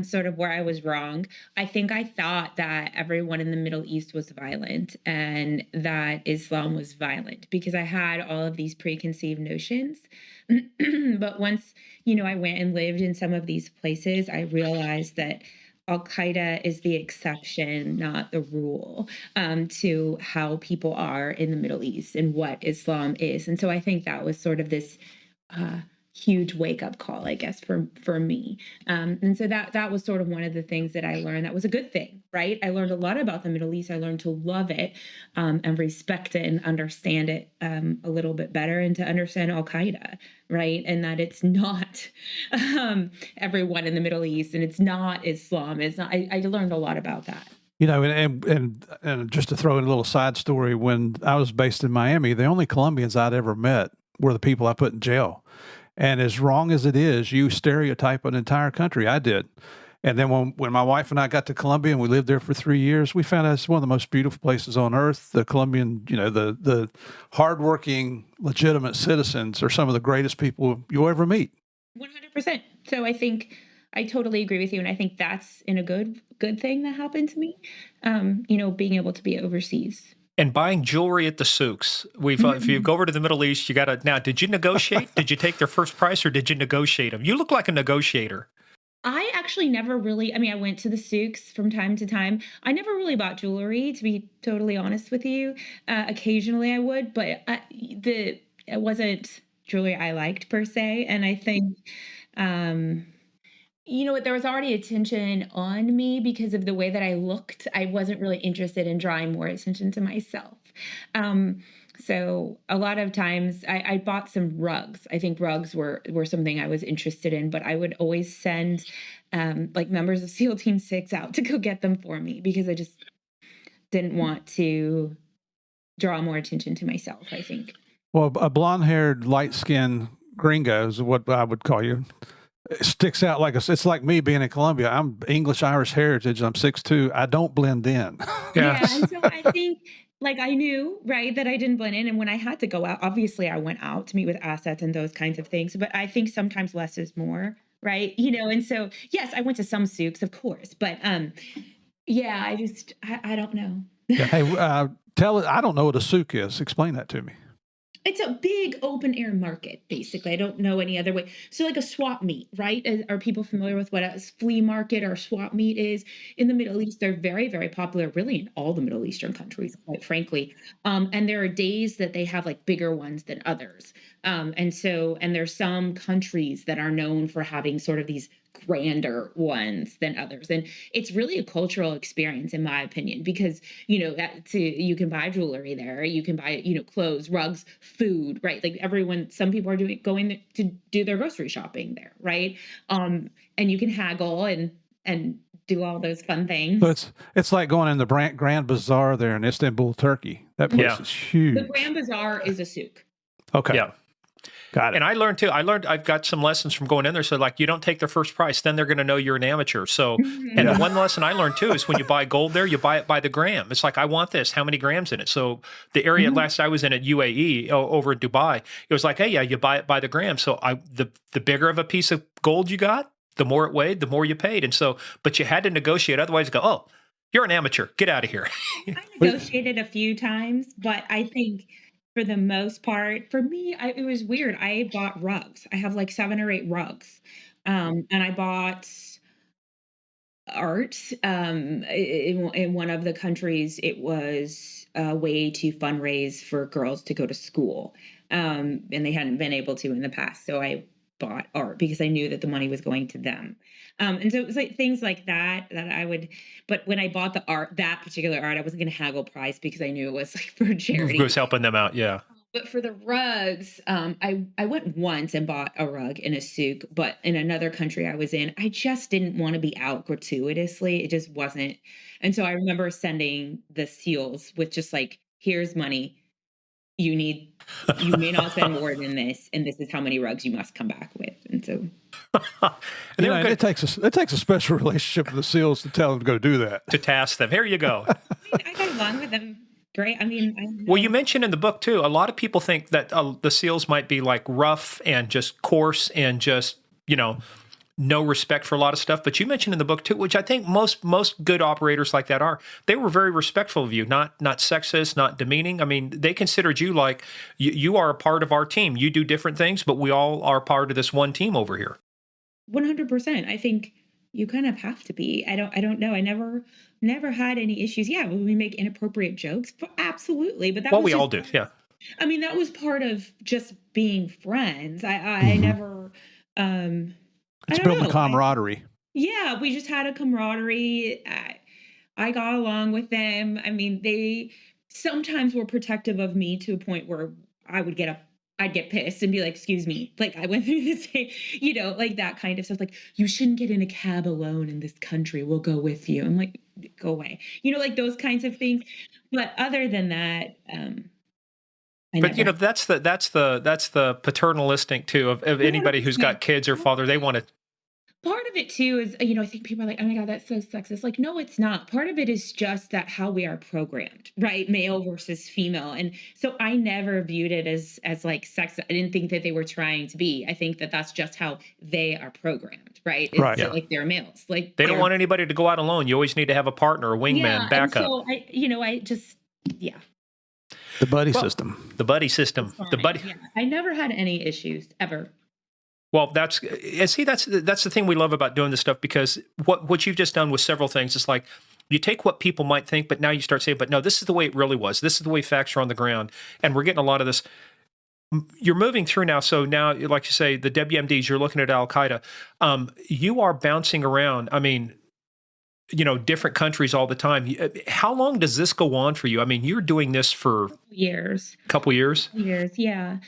sort of where I was wrong. I think I thought that everyone in the Middle East was violent and that Islam was violent because I had all of these preconceived notions. But once, I went and lived in some of these places, I realized that Al Qaeda is the exception, not the rule, to how people are in the Middle East and what Islam is. And so I think that was sort of this huge wake up call, I guess, for me. And so that was sort of one of the things that I learned that was a good thing, right? I learned a lot about the Middle East. I learned to love it and respect it and understand it a little bit better and to understand Al Qaeda, right? And that it's not everyone in the Middle East and it's not Islam. It's not. I learned a lot about that. And just to throw in a little side story, when I was based in Miami, the only Colombians I'd ever met were the people I put in jail. And as wrong as it is, you stereotype an entire country. I did. And then when my wife and I got to Colombia and we lived there for 3 years, we found out it's one of the most beautiful places on earth. The Colombian, the hardworking, legitimate citizens are some of the greatest people you'll ever meet. 100%. So I think I totally agree with you. And I think that's a good thing that happened to me, being able to be overseas. And buying jewelry at the souks. If you go over to the Middle East, you got to, now, did you negotiate? Did you take their first price or did you negotiate them? You look like a negotiator. I actually never really, I went to the souks from time to time. I never really bought jewelry, to be totally honest with you. Occasionally I would, but it wasn't jewelry I liked per se. And I think, there was already attention on me because of the way that I looked. I wasn't really interested in drawing more attention to myself. So a lot of times I bought some rugs. I think rugs were something I was interested in, but I would always send members of SEAL Team 6 out to go get them for me because I just didn't want to draw more attention to myself, I think. Well, a blonde-haired, light-skinned gringo is what I would call you. It sticks out it's like me being in Colombia. I'm English-Irish heritage. I'm 6'2". I don't blend in. Yeah, and so I think I knew, right, that I didn't blend in. And when I had to go out, obviously I went out to meet with assets and those kinds of things. But I think sometimes less is more, right? And so, yes, I went to some souks, of course. But yeah, I don't know. Yeah. Hey, I don't know what a souk is. Explain that to me. It's a big open air market, basically. I don't know any other way. So like a swap meet, right? Are people familiar with what a flea market or swap meet is? In the Middle East, they're very, very popular, really in all the Middle Eastern countries, quite frankly. And there are days that they have bigger ones than others. And there's some countries that are known for having sort of these grander ones than others. And it's really a cultural experience, in my opinion, because, you can buy jewelry there, you can buy, clothes, rugs, food, right? Some people are going to do their grocery shopping there, right? And you can haggle and do all those fun things. So it's like going in the Grand Bazaar there in Istanbul, Turkey. That place is huge. The Grand Bazaar is a souk. Okay. Yeah. Got it. And I learned too. I've got some lessons from going in there. So you don't take their first price, then they're going to know you're an amateur. So, and the one lesson I learned too is when you buy gold there, you buy it by the gram. It's I want this. How many grams in it? So the area last I was in at UAE over in Dubai, it was hey, yeah, you buy it by the gram. So the bigger of a piece of gold you got, the more it weighed, the more you paid. And so, but you had to negotiate. Otherwise you go, oh, you're an amateur. Get out of here. I negotiated a few times, but I think for the most part, for me, it was weird. I bought rugs. I have 7 or 8 rugs. And I bought art. In one of the countries, it was a way to fundraise for girls to go to school. And they hadn't been able to in the past. So I bought art because I knew that the money was going to them. And so it was like things like that I would, but when I bought the art, that particular art, I wasn't going to haggle price because I knew it was like for Who was charity. helping them out? Yeah. But for the rugs, I went once and bought a rug in a souk, but in another country I was in, I just didn't want to be out gratuitously. It just wasn't. And so I remember sending the seals with just like, here's money. You need, you may not spend more than this, and this is how many rugs you must come back with. And so, And And it takes a special relationship with the SEALs to tell them to go do that. to task them. Here you go. I mean, I got along with them great. I mean, Well, you mentioned in the book too, a lot of people think that the SEALs might be like rough and just coarse and just, no respect for a lot of stuff. But you mentioned in the book too, which I think most good operators like that are. They were very respectful of you, not sexist, not demeaning. I mean, they considered you like you are a part of our team. You do different things, but we all are part of this one team over here. 100%. I think you kind of have to be. I don't know. I never had any issues. Yeah, when we make inappropriate jokes, absolutely. But that Well, was we just, all do. Yeah. I mean, that was part of just being friends. I Mhm. never, I It's don't building know. camaraderie. Yeah, we just had a camaraderie. I got along with them. I mean, they sometimes were protective of me to a point where I would get up, I'd get pissed and be like, excuse me, like I went through this, like that kind of stuff. Like, you shouldn't get in a cab alone in this country. We'll go with you. I'm like, go away. Like those kinds of things. But other than that, I But never. that's the paternalistic too of anybody who's 100%. got kids or father. They want to. Part of it too is, I think people are like, oh my God, that's so sexist. Like, no, it's not. Part of it is just that how we are programmed, right? Male versus female. And so I never viewed it as like sex. I didn't think that they were trying to be. I think that that's just how they are programmed, right? Is Right. that Yeah. like they're males. Like They don't want anybody to go out alone. You always need to have a partner, a wingman, yeah. And backup. so I just, yeah. The buddy Well, system. The buddy system. It's The fine. buddy. Yeah. I never had any issues ever. Well, that's the thing we love about doing this stuff, because what you've just done with several things is like you take what people might think, but now you start saying, but no, this is the way it really was. This is the way facts are on the ground, and we're getting a lot of this. You're moving through now, so now, like you say, the WMDs. You're looking at Al Qaeda. You are bouncing around. I mean, different countries all the time. How long does this go on for you? I mean, you're doing this for Years. a couple years. Years, yeah.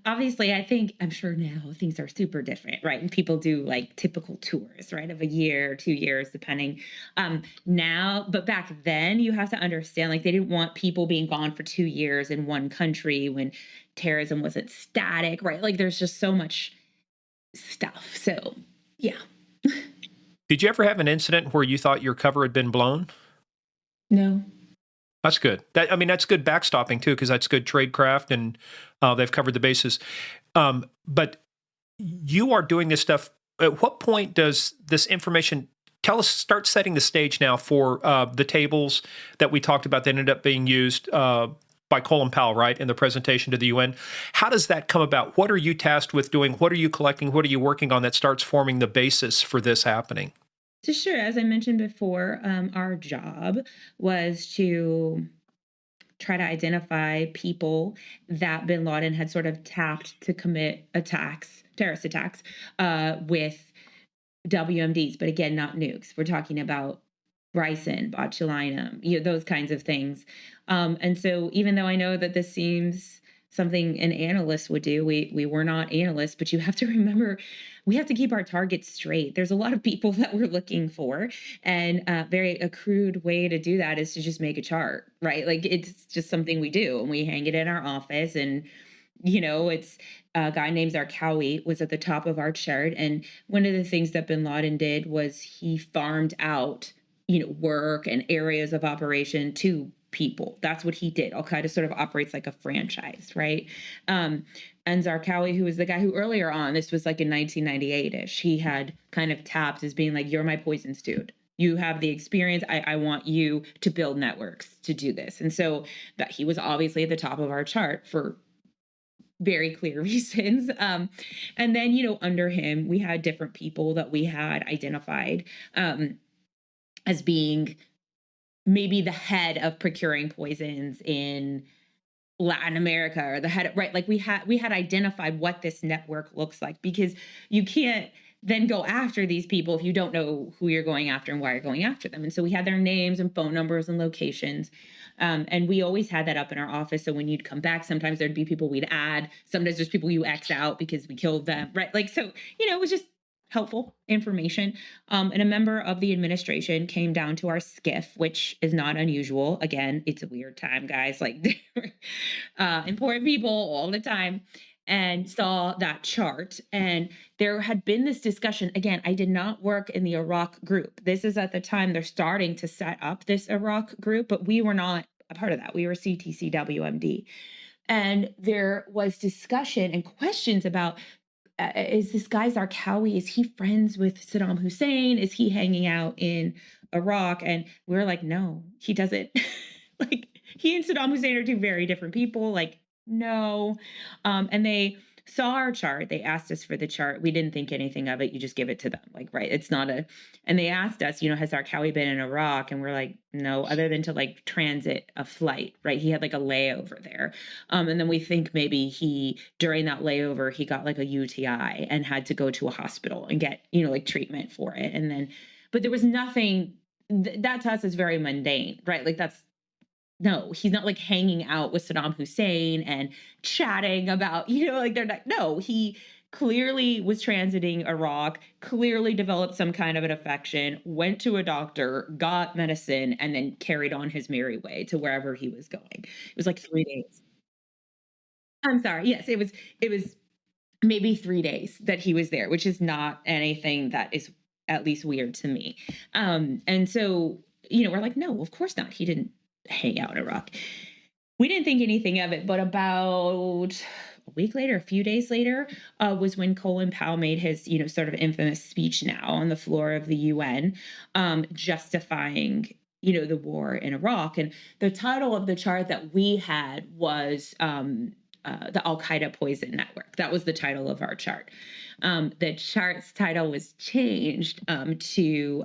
Obviously, I'm sure now things are super different, right? And people do like typical tours, right, of a year, 2 years, depending. Now, but back then, you have to understand, like, they didn't want people being gone for 2 years in one country when terrorism wasn't static, right? Like, there's just so much stuff. So, yeah. Did you ever have an incident where you thought your cover had been blown? No. That's good. That's good backstopping too, because that's good tradecraft, and they've covered the bases. But you are doing this stuff. At what point does this information start setting the stage now for the tables that we talked about that ended up being used by Colin Powell, right, in the presentation to the UN? How does that come about? What are you tasked with doing? What are you collecting? What are you working on that starts forming the basis for this happening? So sure, as I mentioned before, our job was to try to identify people that bin Laden had sort of tapped to commit terrorist attacks, with WMDs, but again, not nukes. We're talking about ricin, botulinum, those kinds of things. And so even though I know that this seems something an analyst would do, we were not analysts, but you have to remember, we have to keep our targets straight. There's a lot of people that we're looking for, and a crude way to do that is to just make a chart, right? Like, it's just something we do, and we hang it in our office, and it's a guy named Zarqawi was at the top of our chart. And one of the things that bin Laden did was he farmed out, work and areas of operation to people. That's what he did. Al Qaeda sort of operates like a franchise, right? And Zarqawi, who was the guy who earlier on, this was like in 1998-ish, he had kind of tapped as being like, you're my poisons dude. You have the experience. I want you to build networks to do this. And so that he was obviously at the top of our chart for very clear reasons. And then, under him, we had different people that we had identified as being maybe the head of procuring poisons in Latin America or the head, right? Like we had identified what this network looks like, because you can't then go after these people if you don't know who you're going after and why you're going after them. And so we had their names and phone numbers and locations. And we always had that up in our office. So when you'd come back, sometimes there'd be people we'd add. Sometimes there's people you X out because we killed them, right? Like, so, it was just helpful information. And a member of the administration came down to our skiff, which is not unusual. Again, it's a weird time, guys. Like, important people all the time, and saw that chart. And there had been this discussion. Again, I did not work in the Iraq group. This is at the time they're starting to set up this Iraq group, but we were not a part of that. We were CTCWMD. And there was discussion and questions about, is this guy Zarqawi, is he friends with Saddam Hussein? Is he hanging out in Iraq? And we were like, no, he doesn't. Like, he and Saddam Hussein are two very different people. Like, no. And they saw our chart. They asked us for the chart. We didn't think anything of it. You just give it to them. Like, right. It's not and they asked us, has Zarqawi been in Iraq? And we're like, no, other than to like transit a flight, right? He had like a layover there. And then we think maybe during that layover, he got like a UTI and had to go to a hospital and get, like treatment for it. And then, but there was nothing that to us is very mundane, right? Like no, he's not like hanging out with Saddam Hussein and chatting about, like they're not, no, he clearly was transiting Iraq, clearly developed some kind of an affection, went to a doctor, got medicine, and then carried on his merry way to wherever he was going. It was like 3 days. I'm sorry. Yes, it was maybe 3 days that he was there, which is not anything that is at least weird to me. And so, we're like, no, of course not. He didn't hang out in Iraq. We didn't think anything of it, but about a week later, a few days later, was when Colin Powell made his, sort of infamous speech now on the floor of the UN, justifying, the war in Iraq. And the title of the chart that we had was the Al-Qaeda Poison Network. That was the title of our chart. The chart's title was changed to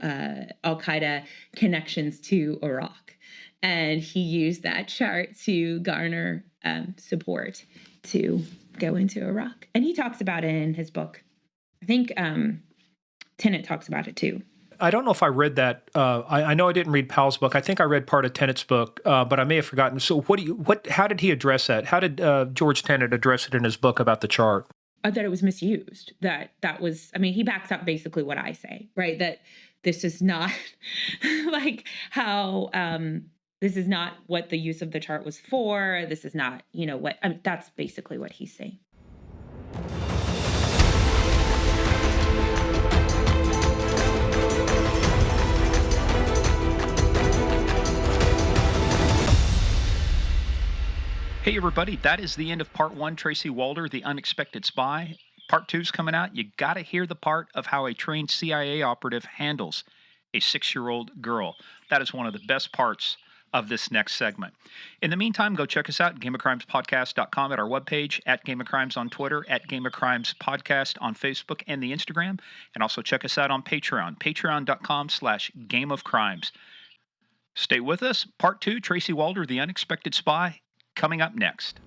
Al-Qaeda Connections to Iraq. And he used that chart to garner support to go into Iraq. And he talks about it in his book. I think Tenet talks about it too. I don't know if I read that. I know I didn't read Powell's book. I think I read part of Tenet's book, but I may have forgotten. So how did he address that? How did George Tenet address it in his book about the chart? I thought it was misused. That was, he backs up basically what I say, right? That this is not like how, this is not what the use of the chart was for. This is not, that's basically what he's saying. Hey, everybody, that is the end of part 1, Tracy Walder, The Unexpected Spy. Part 2 is coming out. You got to hear the part of how a trained CIA operative handles a 6-year-old girl. That is one of the best parts of this next segment. In the meantime, go check us out at gameofcrimespodcast.com at our webpage, at Game of Crimes on Twitter, at Game of Crimes Podcast on Facebook and the Instagram, and also check us out on Patreon, patreon.com/Game of Crimes. Stay with us. Part 2, Tracy Walder, The Unexpected Spy, coming up next.